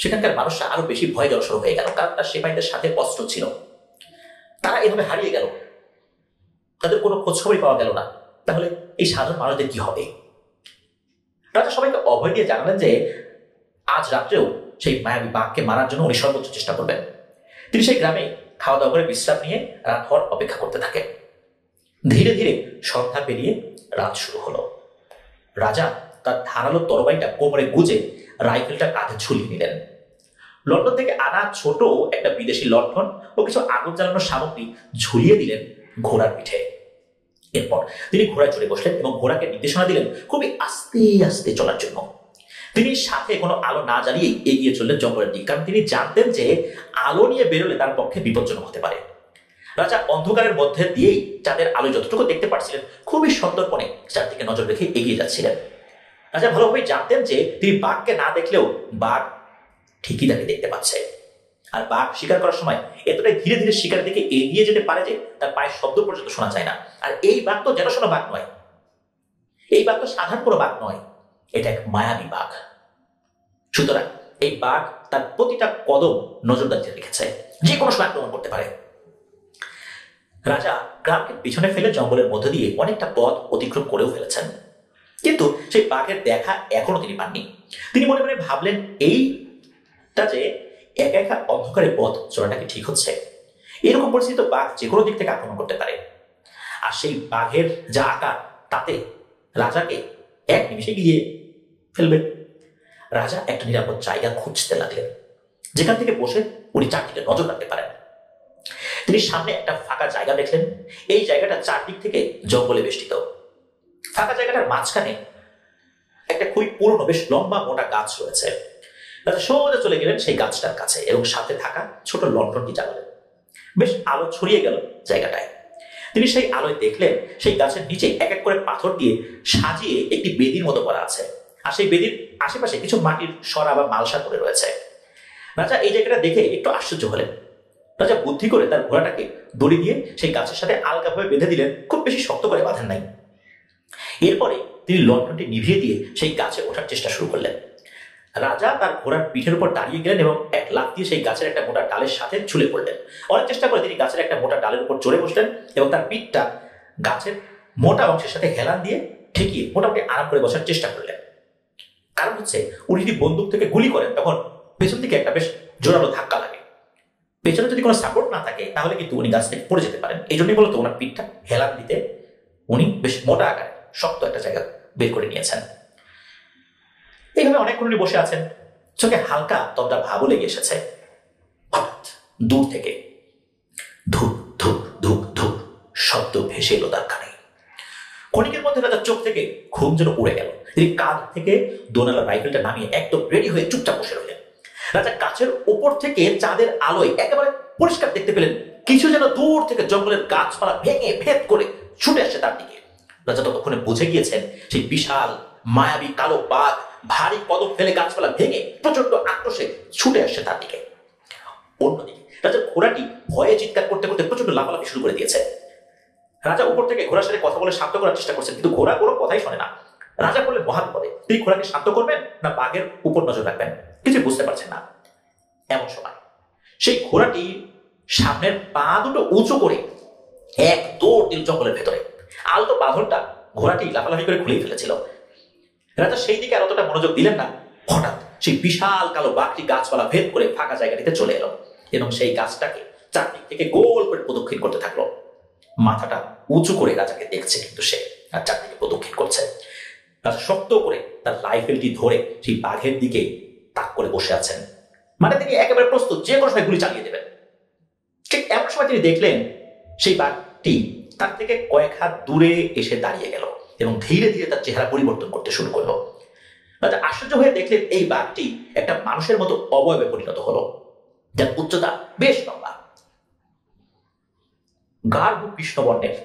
সেখানকার মানুষরা আরো বেশি ভয় জড়সড় হয়ে গেল, কারণ তার সিপাহীদের সাথে অস্ত্র ছিল। তারা এভাবে হারিয়ে গেল, তাদের কোনো খোঁজ খবরই পাওয়া গেল না, তাহলে এই সাধারণ মানুষদের কি হবে? রাজা সবাইকে অভয় দিয়ে জানালেন যে আজ রাত্রেও সেই মায়াবী বাঘকে মারার জন্য উনি সর্বোচ্চ চেষ্টা করবেন। তিনি সেই গ্রামে খাওয়া দাওয়া করে বিশ্রাম নিয়ে রাত হওয়ার অপেক্ষা করতে থাকেন। ধীরে ধীরে সন্ধ্যা পেরিয়ে রাত শুরু হলো। রাজা তার ধারালো তরবারিটা কোমরে গুজে রাইফেলটা কাঁধে ঝুলিয়ে নিলেন। লন্ডন থেকে আনা ছোট একটা বিদেশি লণ্ঠন ও কিছু আগুন জ্বালানোর সামগ্রী ঝুলিয়ে দিলেন ঘোড়ার পিঠে। এরপর তিনি ঘোড়ায় চড়ে বসলেন এবং ঘোড়াকে নির্দেশনা দিলেন খুবই আস্তে আস্তে চলার জন্য। তিনি সাথে কোনো আলো না জ্বালিয়েই এগিয়ে চললেন জঙ্গলের দিকে, কারণ তিনি জানতেন যে আলো নিয়ে বেরোলে তার পক্ষে বিপজ্জনক হতে পারে। রাজা অন্ধকারের মধ্যে দিয়েই চাঁদের আলো যতটুকু দেখতে পাচ্ছিলেন খুবই সন্তর্পণে চারদিকে নজর রেখে এগিয়ে যাচ্ছিলেন। রাজা ভালোভাবেই জানতেন যে তিনি বাঘকে না দেখলেও বাঘ ঠিকই তাকে দেখতে পাচ্ছে, আর বাঘ শিকার করার সময় এতটাই ধীরে ধীরে শিকারের দিকে এগিয়ে যেতে পারে যে তার পায়ের শব্দ পর্যন্ত শোনা যায় না। আর এই বাঘ তো জেনাশোনা বাঘ নয়, এই বাঘ তো সাধারণ কোনো বাঘ নয়, এটা এক মায়াবী বাঘ। সুতরাং এই বাঘ তার প্রতিটা কদম নজরদারিতে রেখেছে, যে কোনো সময় আক্রমণ করতে পারে। রাজা গ্রামকে পিছনে ফেলে জঙ্গলের মধ্যে দিয়ে অনেকটা পথ অতিক্রম করেও ফেলেছেন, কিন্তু সেই বাঘের দেখা এখনো তিনি পাননি। তিনি মনে মনে ভাবলেন এইটা যে একা একা অন্ধকারে পথ চলাটা কি ঠিক হচ্ছে? এরকম পরিস্থিতি বাঘ যে কোনো দিক থেকে আক্রমণ করতে পারে, আর সেই বাঘের যা আকার তাতে রাজাকে এক নিমিষে গিয়ে ফেলবে। রাজা একটা নিরাপদ জায়গা খুঁজতে লাগলেন যেখান থেকে বসে উনি চারদিকে নজর রাখতে পারেন। তিনি সামনে একটা ফাঁকা জায়গা দেখলেন। এই জায়গাটা চারদিক থেকে জঙ্গলে বেষ্টিত। ফাঁকা জায়গাটার মাঝখানে একটা খুবই পুরনো বেশ লম্বা মোটা গাছ রয়েছে। রাজা সোজা চলে গেলেন সেই গাছটার কাছে এবং সাথে থাকা ছোট লণ্ঠনটি জ্বালালেন। বেশ আলো ছড়িয়ে গেল জায়গাটায়। তিনি সেই আলোয় দেখলেন সেই গাছের নিচে এক এক করে পাথর দিয়ে সাজিয়ে একটি বেদির মতো করা আছে, আর সেই বেদির আশেপাশে কিছু মাটির সরা বা মালসা করে রয়েছে। রাজা এই জায়গাটা দেখে একটু আশ্চর্য হলেন। রাজা বুদ্ধি করে তার ঘোড়াটাকে দড়ি দিয়ে সেই গাছের সাথে আলগাভাবে বেঁধে দিলেন, খুব বেশি শক্ত করে বাঁধেন নাই। এরপরে তিনি লণ্ঠনটি নিভিয়ে দিয়ে সেই গাছে ওঠার চেষ্টা শুরু করলেন। রাজা তার ঘোড়ার পিঠের উপর দাঁড়িয়ে গেলেন এবং এক লাফ দিয়ে সেই গাছের একটা মোটা ডালের সাথে ঝুলে পড়লেন। অনেক চেষ্টা করে তিনি গাছের একটা মোটা ডালের উপর চড়ে বসলেন এবং তার পিঠটা গাছের মোটা অংশের সাথে হেলান দিয়ে ঠেকিয়ে মোটামুটি আরাম করে বসার চেষ্টা করলেন। কারণ হচ্ছে উনি যদি বন্দুক থেকে গুলি করেন তখন পেছন থেকে একটা বেশ জোরালো ধাক্কা লাগে। পেছনে যদি কোনো সাপোর্ট না থাকে তাহলে কিন্তু উনি গাছ থেকে পড়ে যেতে পারেন। এই জন্যই বলতো ওনার পিঠটা হেলান দিতে উনি বেশ মোটা আকারে শক্ত একটা জায়গা বের করে নিয়েছেন। এইভাবে অনেকক্ষণ উনি বসে আছেন, চোখে হালকা তবদা ভাবও লেগে এসেছে। হঠাৎ দূর থেকে ধূপ ধূপ ধূপ ধূপ শব্দ ভেসে এলো তার কানে। ক্ষণিকের মধ্যে রাজার চোখ থেকে ঘুম যেন উড়ে গেল। তিনি কাঁধ থেকে দোনালা রাইফেলটা নামিয়ে একদম রেডি হয়ে চুপচাপ বসে রইলেন। রাজা গাছের উপর থেকে চাঁদের আলোয় একেবারে পরিষ্কার দেখতে পেলেন কিছু যেন দূর থেকে জঙ্গলের গাছপালা ভেঙে ভেদ করে ছুটে আসছে তার দিকে। রাজা ততক্ষণে বুঝে গিয়েছেন সেই বিশাল মায়াবী কালো বাঘ ভারী কদম ফেলে গাছপালা ভেঙে প্রচন্ড আক্রোশে ছুটে আসছে তার দিকে। অন্যদিকে রাজার ঘোড়াটি ভয়ে চিৎকার করতে করতে প্রচন্ড লাফালাফি শুরু করে দিয়েছে। রাজা উপর থেকে ঘোড়ার সাথে কথা বলে শান্ত করার চেষ্টা করছেন, কিন্তু ঘোড়া কোনো কথাই শোনে না। রাজা বললেন মহাবিপদে। তিনি ঘোড়াকে শান্ত করবেন না বাঘের উপর নজর রাখবেন কিছু বুঝতে পারছেন না। এমন সময় সেই ঘোড়াটি সামনের পা দুটো উঁচু করে এক দৌড় দিল জঙ্গলের ভেতরে। আলতো বাঁধনটা ঘোড়াটি লাফালাফি করে খুলেই ফেলেছিল। রাজা সেই দিকে আর অতটা মনোযোগ দিলেন না। হঠাৎ সেই বিশাল কালো বাঘটি গাছপালা ভেদ করে ফাঁকা জায়গাটিতে চলে এলো এবং সেই গাছটাকে চারদিক থেকে গোল করে প্রদক্ষিণ করতে থাকলো। মাথাটা উঁচু করে রাজাকে দেখছে, কিন্তু সে আর চারদিকে প্রদক্ষিণ করছে। রাজা শক্ত করে তার রাইফেলটি ধরে সেই বাঘের দিকে তাক করে বসে আছেন, মানে তিনি একেবারে প্রস্তুত যে কোনো সময় গুলি চালিয়ে দেবেন। ঠিক এমন সময় তিনি দেখলেন সেই বাঘটি তার থেকে কয়েক হাত দূরে এসে দাঁড়িয়ে গেল এবং ধীরে ধীরে তার চেহারা পরিবর্তন করতে শুরু করলো। রাজা আশ্চর্য হয়ে দেখলেন এই বাঘটি একটা মানুষের মতো অবয়বে পরিণত হলো, যার উচ্চতা বেশ লম্বা, গাঢ় কৃষ্ণবর্ণের,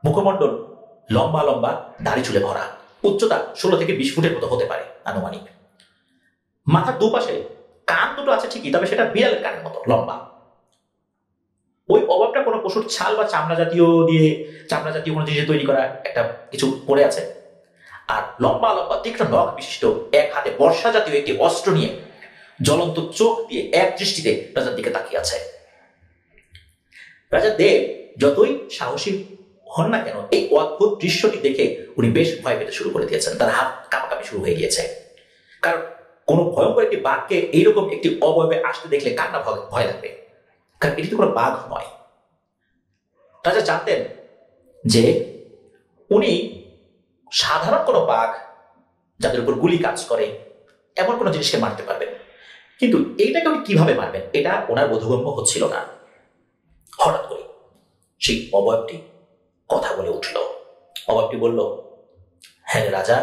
মুখমণ্ডল লম্বা লম্বা দাড়ি চুলে ভরা, উচ্চতা 16 থেকে 20 ফুটের মতো হতে পারে আনুমানিক। মাথার দুপাশে কান দুটো আছে ঠিকই, তবে সেটা বিড়ালের কানের মতো লম্বা। ওই অভাবটা কোনো পশুর ছাল বা চামড়া জাতীয় কোনো জিনিস তৈরি করা একটা কিছু পড়ে আছে। আর লম্বা লম্বা তীক্ষ্ণ নখ বিশিষ্ট এক হাতে বর্ষা জাতীয় একটি অস্ত্র নিয়ে জ্বলন্ত চোখ দিয়ে এক দৃষ্টিতে রাজার দিকে তাকিয়ে আছে। রাজা দেব যতই সাহসী হন না কেন, এই অদ্ভুত দৃশ্যটি দেখে উনি বেশ ভয় পেতে শুরু করে দিয়েছেন। তার হাত কাঁপাকাঁপি শুরু হয়ে গিয়েছে, কারণ কোনো ভয়ঙ্কর একটি বাঘকে এইরকম একটি অবয়বে আসতে দেখলে কার না ভয় লাগবে, কারণ এটি তো কোনো বাঘ নয়। রাজা জানতেন যে উনি সাধারণ কোনো বাঘ যাদের উপর গুলি কাজ করে এমন কোনো জিনিসকে মারতে পারবেন, কিন্তু এইটাকে উনি কিভাবে মারবেন এটা ওনার বোধগম্য হচ্ছিল না। হঠাৎ করে সেই অবয়বটি কথা বলে উঠল। অবয়বটি বলল, হ্যাঁ রে রাজা,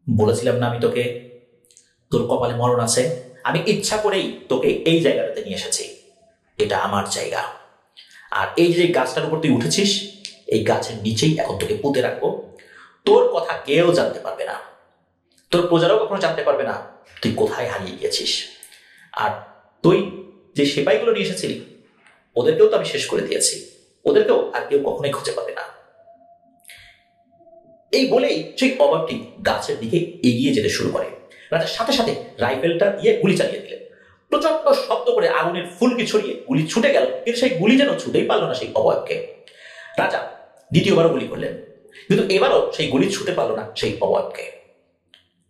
বলেছিলাম না আমি তোকে তোর কপালে মরণ আছে। আমি ইচ্ছা করেই তোকে এই জায়গাটাতে নিয়ে এসেছি। এটা আমার জায়গা। আর এই যে গাছটার উপর তুই উঠেছিস, এই গাছের নিচেই এখন তোকে পুঁতে রাখবো। তোর কথা কেউ জানতে পারবে না, তোর প্রজারাও কখনো জানতে পারবে না তুই কোথায় হারিয়ে গিয়েছিস। আর তুই যে সেপাইগুলো নিয়ে এসেছিলি ওদেরকেও তো আমি শেষ করে দিয়েছি, ওদেরকেও আর কেউ কখনোই খুঁজে পাবে না। এই বলেই সেই অবাবটি গাছের দিকে এগিয়ে যেতে শুরু করে। রাজার সাথে সাথে রাইফেলটা দিয়ে গুলি চালিয়ে দিলেন। প্রচন্ড শব্দ করে আগুনের ফুলকি ছড়িয়ে গুলি ছুটে গেল, কিন্তু সেই গুলি যেন ছুটেই পারল না সেই অবয়বকে। রাজা দ্বিতীয়বারও গুলি করলেন, কিন্তু এবারও সেই গুলি ছুটে পারল না সেই অবয়বকে।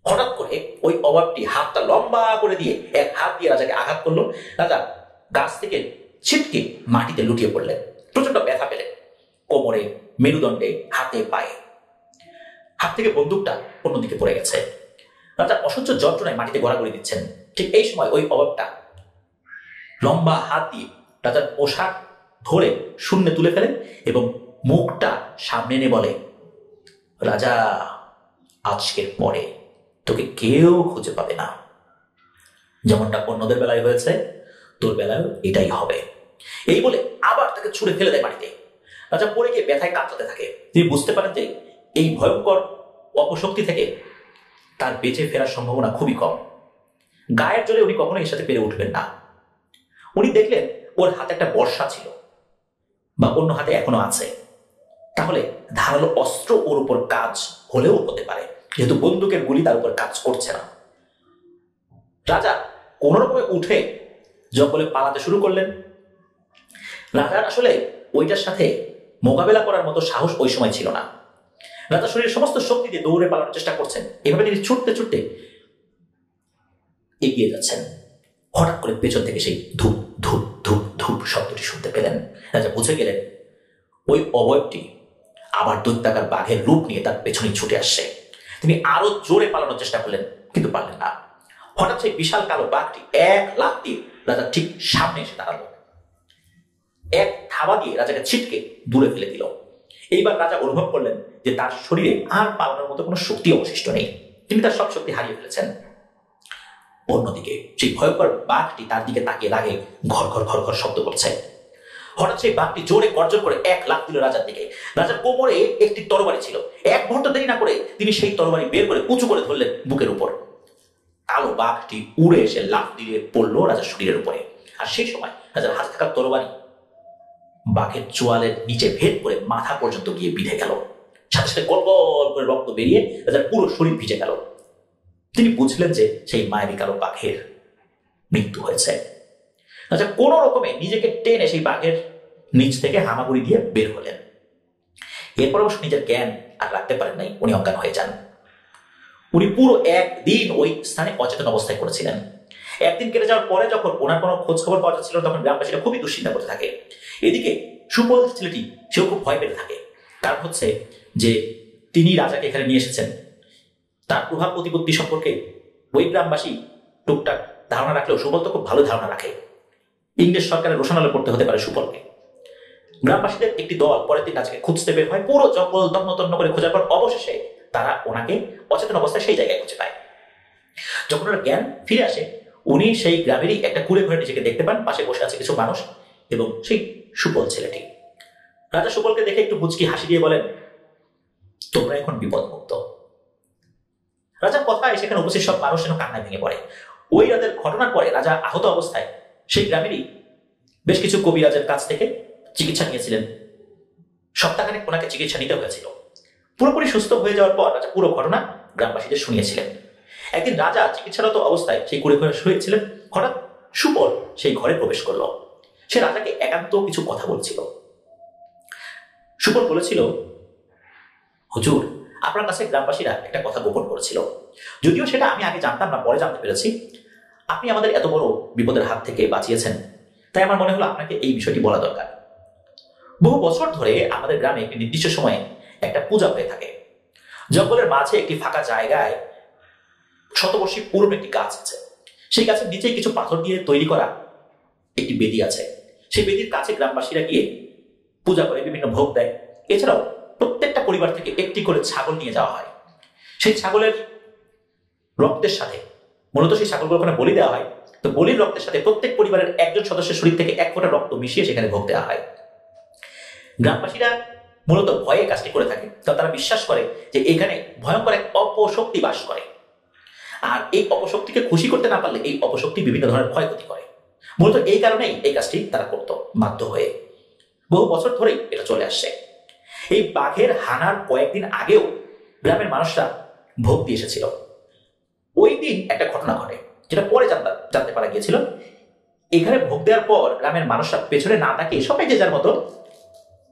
হঠাৎ করে ওই অবয়বটি হাতটা লম্বা করে দিয়ে এক হাত দিয়ে রাজাকে আঘাত করলো। রাজা গাছ থেকে ছিটকে মাটিতে লুটিয়ে পড়লেন। প্রচন্ড ব্যথা পেলেন কোমরে, মেরুদণ্ডে, হাতে, পায়ে। হাত থেকে বন্দুকটা অন্যদিকে পড়ে গেছে। রাজা অসহ্য যন্ত্রণায় মাটিতে গড়াগড়ি দিচ্ছেন। ঠিক এই সময় ওই অবয়বটা লম্বা হাত দিয়ে রাজার পোশাক ধরে শূন্যে তুলে ফেলেন এবং মুখটা সামনে এনে বলে, রাজা, আজকের পরে তোকে কেউ খুঁজে পাবে না। যেমনটা অন্যদের বেলায় হয়েছে তোর বেলায় এটাই হবে। এই বলে আবার তাকে ছুঁড়ে ফেলে দেয় মাটিতে। রাজা পড়ে গিয়ে ব্যথায় কাঁপতে থাকে। তিনি বুঝতে পারেন যে এই ভয়ঙ্কর অপশক্তি থেকে তার বেঁচে ফেরার সম্ভাবনা খুবই কম। গায়ের জোরে উনি কখনোই এর সাথে পেরে উঠবেন না। উনি দেখলেন ওর হাতে একটা বর্শা ছিল, বা অন্য হাতে এখনো আছে। তাহলে ধারালো অস্ত্র ওর উপর কাজ হলেও হতে পারে, যেহেতু বন্দুকের গুলি তার উপর কাজ করছে না। রাজা কোন রকমে উঠে জঙ্গলে পালাতে শুরু করলেন। রাজার আসলে ওইটার সাথে মোকাবেলা করার মতো সাহস ওই সময় ছিল না। রাজা শরীরের সমস্ত শক্তি দিয়ে দৌড়ে পালানোর চেষ্টা করছেন। এভাবে তিনি ছুটতে ছুটতে এগিয়ে যাচ্ছেন। হঠাৎ করে পেছন থেকে সেই ধূপ ধূপ ধূপ ধূপ শব্দটি শুনতে পেলেন। রাজা বুঝে গেলেন ওই অবয়বটি আবার দৈত্যাকার বাঘের রূপ নিয়ে তার পেছনে ছুটে আসছে। তিনি আরো জোরে পালানোর চেষ্টা করলেন, কিন্তু পারলেন না। হঠাৎ সেই বিশাল কালো বাঘটি এক লাফ দিয়ে রাজার ঠিক সামনে এসে দাঁড়ালো। এক থাবা দিয়ে রাজাকে ছিটকে দূরে ফেলে দিল। এইবার রাজা অনুভব করলেন যে তার শরীরে আর পালানোর মতো কোনো শক্তি অবশিষ্ট নেই। তিনি তার সব শক্তি হারিয়ে ফেলেছেন। অন্যদিকে সেই ভয়ঙ্কর বাঘটি তার দিকে তাকিয়ে লাগে ঘর ঘর ঘর ঘর শব্দ করছে। হঠাৎ সেই বাঘটি জোরে গর্জন করে এক লাফ দিল রাজার দিকে। রাজার কোমরে একটি তরবারি ছিল। এক মুহূর্ত দেরি না করে তিনি সেই তরবারি বের করে উঁচু করে ধরলেন বুকের উপর। কালো বাঘটি উড়ে এসে লাফ দিয়ে পড়লো রাজার শরীরের উপরে। আর সেই সময় রাজার হাতে থাকা তরবারি বাঘের চোয়ালের নিচে ভেদ করে মাথা পর্যন্ত গিয়ে বিঁধে গেল। সাথে সাথে গল গল করে রক্ত বেরিয়ে রাজার পুরো শরীর ভিজে গেল। তিনি বুঝলেন যে সেই মায়াবী কালো বাঘের মৃত্যু হয়েছে। রাজা কোন রকমে নিজেকে টেনে সেই বাঘের নিচ থেকে হামাগুড়ি দিয়ে বের হলেন। এরপর অবশ্য নিজের জ্ঞান আর রাখতে পারেন নাই, উনি অজ্ঞান হয়ে যান। উনি পুরো একদিন ওই স্থানে অচেতন অবস্থায় পড়েছিলেন। একদিন কেটে যাওয়ার পরে যখন ওনার কোনো খোঁজ খবর পাওয়া যাচ্ছিল, তখন গ্রামবাসীরা খুবই দুশ্চিন্তা করতে থাকে। এদিকে সুপল ছেলেটি সেও খুব ভয় পেতে থাকে। কারণ হচ্ছে যে তিনি রাজাকে এখানে নিয়ে এসেছেন, তার প্রভাব প্রতিপত্তি সম্পর্কে ওই গ্রামবাসী টুকটাক ধারণা রাখলেও সুপল তো খুব ভালো ধারণা রাখে। ইংরেজ সরকারের রোশনালে পড়তে হতে পারে সুপলকে। গ্রামবাসীদের একটি দল পরের দিন রাজাকে খুঁজতে বের হয়। পুরো জঙ্গল তন্ন তন্ন করে খোঁজার পর অবশেষে তারা ওনাকে অচেতন অবস্থায় সেই জায়গায় খুঁজে পায়। যখন ওনার জ্ঞান ফিরে আসে, উনি সেই গ্রামেরই একটা কুড়ে ঘরে নিজেকে দেখতে পান। পাশে বসে আছে কিছু মানুষ এবং সেই সুপল ছেলেটি। রাজা সুপলকে দেখে একটু মুচকি হাসি দিয়ে বলেন, তোমরা এখন বিপদমুক্ত। রাজার কথায় সেখানে উপস্থিত সব মানুষ যেন কান্নায় ভেঙে পড়ে। ওই রাতের ঘটনার পরে রাজা আহত অবস্থায় সেই গ্রামেরই বেশ কিছু কবিরাজের কাছ থেকে চিকিৎসা নিয়েছিলেন। সপ্তাহখানেক ওনাকে চিকিৎসা নিতে হয়েছিল। পুরোপুরি সুস্থ হয়ে যাওয়ার পর রাজা পুরো ঘটনা গ্রামবাসীদের শুনিয়েছিলেন। একদিন রাজা চিকিৎসারত অবস্থায় সেই কুড়ে ঘরে শুয়েছিলেন। হঠাৎ সুপল সেই ঘরে প্রবেশ করলো। সে রাজাকে একান্ত কিছু কথা বলছিল। সুপল বলেছিল, হুজুর, আপনার কাছে গ্রামবাসীরা একটা কথা গোপন করেছিল। যদিও সেটা আমি আগে জানতাম না, পরে জানতে পেরেছি। আপনি আমাদের এত বড় বিপদের হাত থেকে বাঁচিয়েছেন, তাই আমার মনে হলো আপনাকে এই বিষয়টি বলা দরকার। বহু বছর ধরে আমাদের গ্রামে একটি নির্দিষ্ট সময়ে একটা পূজা হয়ে থাকে। জঙ্গলের মাঝে একটি ফাঁকা জায়গায় শতবর্ষী পুরনো একটি গাছ আছে। সেই গাছের নিচেই কিছু পাথর দিয়ে তৈরি করা একটি বেদি আছে। সেই বেদির কাছে গ্রামবাসীরা গিয়ে পূজা করে, বিভিন্ন ভোগ দেয়। এছাড়াও প্রত্যেকটা পরিবার থেকে একটি করে ছাগল নিয়ে যাওয়া হয়। সেই ছাগলের রক্তের সাথে, মূলত সেই ছাগলগুলো ওখানে বলি দেওয়া হয়, তো বলির রক্তের সাথে প্রত্যেক পরিবারের একজন সদস্যের শরীর থেকে এক ফোঁটা রক্ত মিশিয়ে সেখানে ভোগ দেওয়া হয়। গ্রামবাসীরা মূলত ভয়ে কাজটি করে থাকে, কারণ তারা বিশ্বাস করে যে এখানে ভয়ঙ্কর এক অপশক্তি বাস করে, আর এই অপশক্তিকে খুশি করতে না পারলে এই অপশক্তি বিভিন্ন ধরনের ক্ষয়ক্ষতি করে। মূলত এই কারণেই এই কাজটি তারা করত বাধ্য হয়ে। বহু বছর ধরেই এটা চলে আসছে। এই বাঘের হানার কয়েকদিন আগেও গ্রামের মানুষরা ভোগ দিয়ে এসেছিল। ওই দিন একটা ঘটনা ঘটে, যেটা পরে জানতে পারা গিয়েছিল। এখানে ভোগ দেওয়ার পর গ্রামের মানুষরা পেছনে না তাকিয়ে সবাই যে যার মতো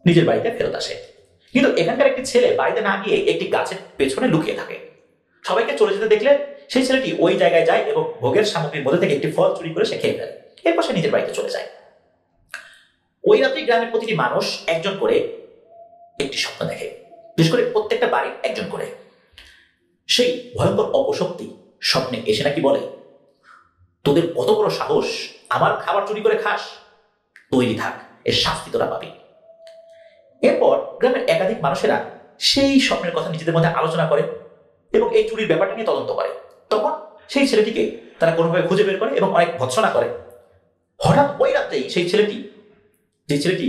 নিজের বাড়িতে ফেরত আসে। কিন্তু এখানকার একটি ছেলে বাড়িতে না গিয়ে একটি গাছের পেছনে লুকিয়ে থাকে। সবাইকে চলে যেতে দেখলে সেই ছেলেটি ওই জায়গায় যায় এবং ভোগের সামগ্রীর মধ্যে থেকে একটি ফল চুরি করে সে খেয়ে ফেলে। এরপর সে নিজের বাড়িতে চলে যায়। ওই রাত্রি গ্রামের প্রতিটি মানুষ একজন করে একটি স্বপ্ন দেখে, বিশেষ করে প্রত্যেকটা বাড়ির একজন করে। সেই ভয়ঙ্কর অপশক্তি স্বপ্নে এসে নাকি বলে, তোদের কত বড় সাহস, আমার খাবার চুরি করে খাস, তৈরি থাক, এর শাস্তি তোরা পাবি। এরপর গ্রামের একাধিক মানুষেরা সেই স্বপ্নের কথা নিজেদের মধ্যে আলোচনা করে এবং এই চুরির ব্যাপারটা নিয়ে তদন্ত করে। তখন সেই ছেলেটিকে তারা কোনোভাবে খুঁজে বের করে এবং অনেক ভৎসনা করে। হঠাৎ ওই রাত্রেই সেই ছেলেটি, যে ছেলেটি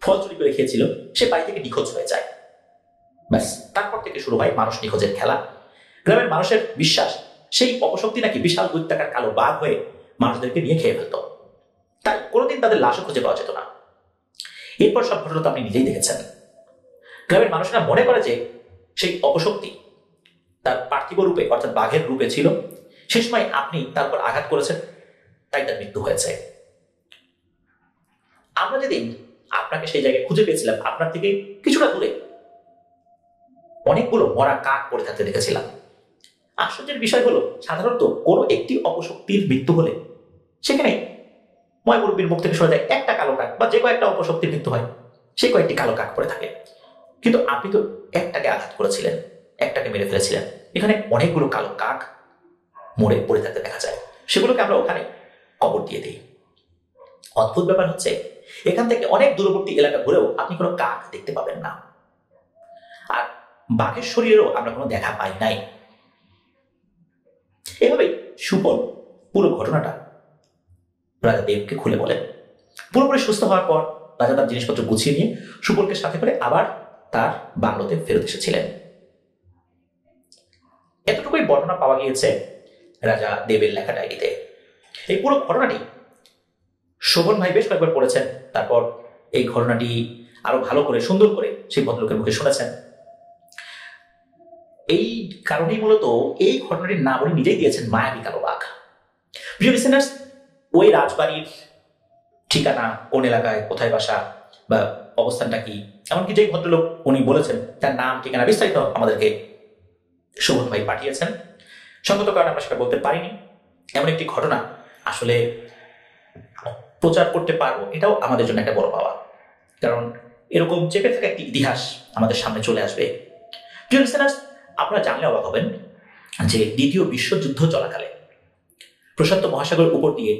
ফল চুরি করে খেয়েছিল, সে বাড়ি থেকে নিখোঁজ হয়ে যায়। ব্যাস, তারপর থেকে শুরু হয় মানুষ নিখোঁজের খেলা। গ্রামের মানুষের বিশ্বাস সেই অপশক্তি নাকি বিশাল দৈত্যাকার কালো বাঘ হয়ে মানুষদেরকে নিয়ে খেয়ে ফেলত, তাই কোনোদিন তাদের লাশও খুঁজে পাওয়া যেত না। এরপর সব ঘটনা তো আপনি নিজেই দেখেছেন। গ্রামের মানুষরা মনে করে যে সেই অপশক্তি তার পার্থিব রূপে অর্থাৎ বাঘের রূপে ছিল, সে সময় আপনি তারপর আঘাত করেছেন, তাই তার মৃত্যু হয়েছে। আমরা যেদিন আপনাকে সেই জায়গায় খুঁজে পেয়েছিলাম, আপনার থেকে কিছুটা দূরে অনেকগুলো মরা কাক পড়ে থাকতে দেখেছিলাম। আশ্চর্যের বিষয় হলো, সাধারণত কোনো একটি অপশক্তির মৃত্যু হলে সেখানে ময়মুরব্বীর মুখ থেকে শোনা যায় একটা কালো কাক, বা যে কয়েকটা অপশক্তির মৃত্যু হয় সেই কয়েকটি কালো কাক পড়ে থাকে। কিন্তু আপনি তো একটাকে আঘাত করেছিলেন, একটাকে মেরে ফেলেছিলেন। এখানে অনেকগুলো কালো কাক মরে পড়ে থাকতে দেখা যায়, সেগুলোকে আমরা ওখানে কবর দিয়ে দিই। অদ্ভুত ব্যাপার হচ্ছে, এখান থেকে অনেক দূরবর্তী এলাকা ঘুরেও আপনি কোনো কাক দেখতে পাবেন না, আর বাঘের শরীরেরও আমরা কোনো দেখা পাই নাই। এভাবেই সুবল পুরো ঘটনাটা রাজা দেবকে খুলে বলেন। পুরোপুরি সুস্থ হওয়ার পর রাজা তার জিনিসপত্র গুছিয়ে নিয়ে সুবলকে সাথে করে আবার তার বাংলোতে ফেরত এসেছিলেন। এতটুকুই বর্ণনা পাওয়া গিয়েছে রাজা দেবের লেখা ডায়েরিতে। এই পুরো ঘটনাটি শোভন ভাই বেশ কয়েকবার পড়েছেন, তারপর এই ঘটনাটি আরো ভালো করে সুন্দর করে সেই ভদ্রলোকের মুখে শুনেছেন। এই কারণেই মূলত এই ঘটনাটির নাম উনি নিজেই দিয়েছেন মায়াবী কালো বাঘ। প্রিয় লিসেনার্স, ওই রাজবাড়ির ঠিকানা, কোন এলাকায়, কোথায় বাসা বা অবস্থানটা কি, এমনকি যে ভদ্রলোক উনি বলেছেন তার নাম, ঠিকানা বিস্তারিত আমাদেরকে শোভন ভাই পাঠিয়েছেন। সঙ্গত কারণে আমরা সেটা বলতে পারিনি। এমন একটি ঘটনা আসলে প্রচার করতে পারবো, এটাও আমাদের জন্য একটা বড় পাওয়া, কারণ এরকম চেপে থাকা একটি ইতিহাস আমাদের সামনে চলে আসবে। প্রিয় লিসেনার্স, আপনারা জানলে অবাক হবেন যে দ্বিতীয় বিশ্বযুদ্ধ চলাকালে প্রশান্ত মহাসাগরের উপর দিয়ে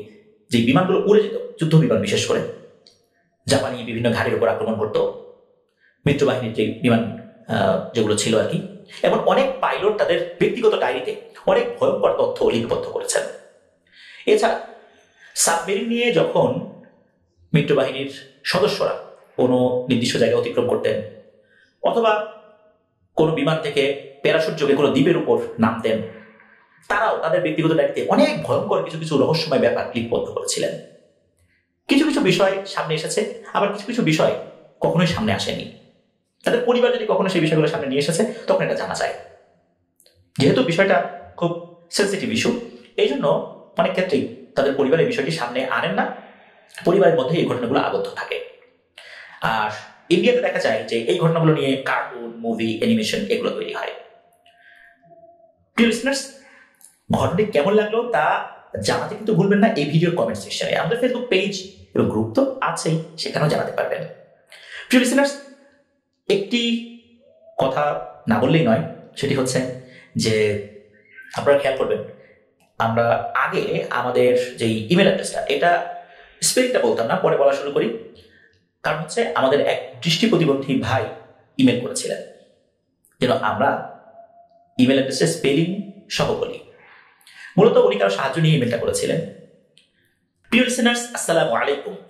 যে বিমানগুলো উড়ে যেত, যুদ্ধ বিমান বিশেষ করে, জাপানি বিভিন্ন ঘাটির উপর আক্রমণ করত, মিত্রবাহিনীর যে বিমান যেগুলো ছিল আর কি, এবং অনেক পাইলট তাদের ব্যক্তিগত ডায়েরিতে অনেক ভয়ঙ্কর তথ্য লিপিবদ্ধ করেছেন। এছাড়া সাবমেরিন নিয়ে যখন মিত্রবাহিনীর সদস্যরা কোনো নির্দিষ্ট জায়গায় অতিক্রম করতেন, অথবা কোনো বিমান থেকে প্যারাশুট যোগে কোনো দ্বীপের উপর নামতেন, তারাও তাদের ব্যক্তিগত ডায়েরিতে অনেক ভয়ঙ্কর কিছু কিছু রহস্যময় ব্যাপার লিপিবদ্ধ করেছিলেন। কিছু কিছু বিষয় সামনে এসেছে, আবার কিছু কিছু বিষয় কখনোই সামনে আসেনি। তাদের পরিবার যদি কখনো সেই বিষয়গুলো সামনে নিয়ে এসেছে, তখন এটা জানা যায়। যেহেতু বিষয়টা খুব সেন্সিটিভ ইস্যু, এই জন্য অনেক ক্ষেত্রেই তাদের পরিবারের বিষয়টি সামনে আনেন না, পরিবারের মধ্যে এই ঘটনাগুলো আবদ্ধ থাকে। আর ইন্ডিয়াতে দেখা যায় যে এই ঘটনাগুলো নিয়ে কার্টুন, মুভি, অ্যানিমেশন এগুলো তৈরি হয়। প্রিয় লিসেনার্স, ঘটনাটি কেমন লাগলো তা জানাতে কিন্তু ভুলবেন না এই ভিডিওর কমেন্ট সেকশনে। আমাদের ফেসবুক পেজ এবং গ্রুপ তো আছেই, সেখানেও জানাতে পারবেন। প্রিয় লিসেনার্স, একটি কথা না বললেই নয়, সেটি হচ্ছে যে আপনারা খেয়াল করবেন আমরা আগে আমাদের যে ইমেল অ্যাড্রেসটা এটা স্পেলিংটা বলতাম না, পরে বলা শুরু করি। কারণ হচ্ছে আমাদের এক দৃষ্টি প্রতিবন্ধী ভাই ইমেল করেছিলেন যেন আমরা ইমেল অ্যাড্রেসের স্পেলিং সহ বলি। মূলত উনি কারো সাহায্য নিয়ে ইমেলটা করেছিলেন। প্রিয় লিসেনার্স, আসসালামু আলাইকুম।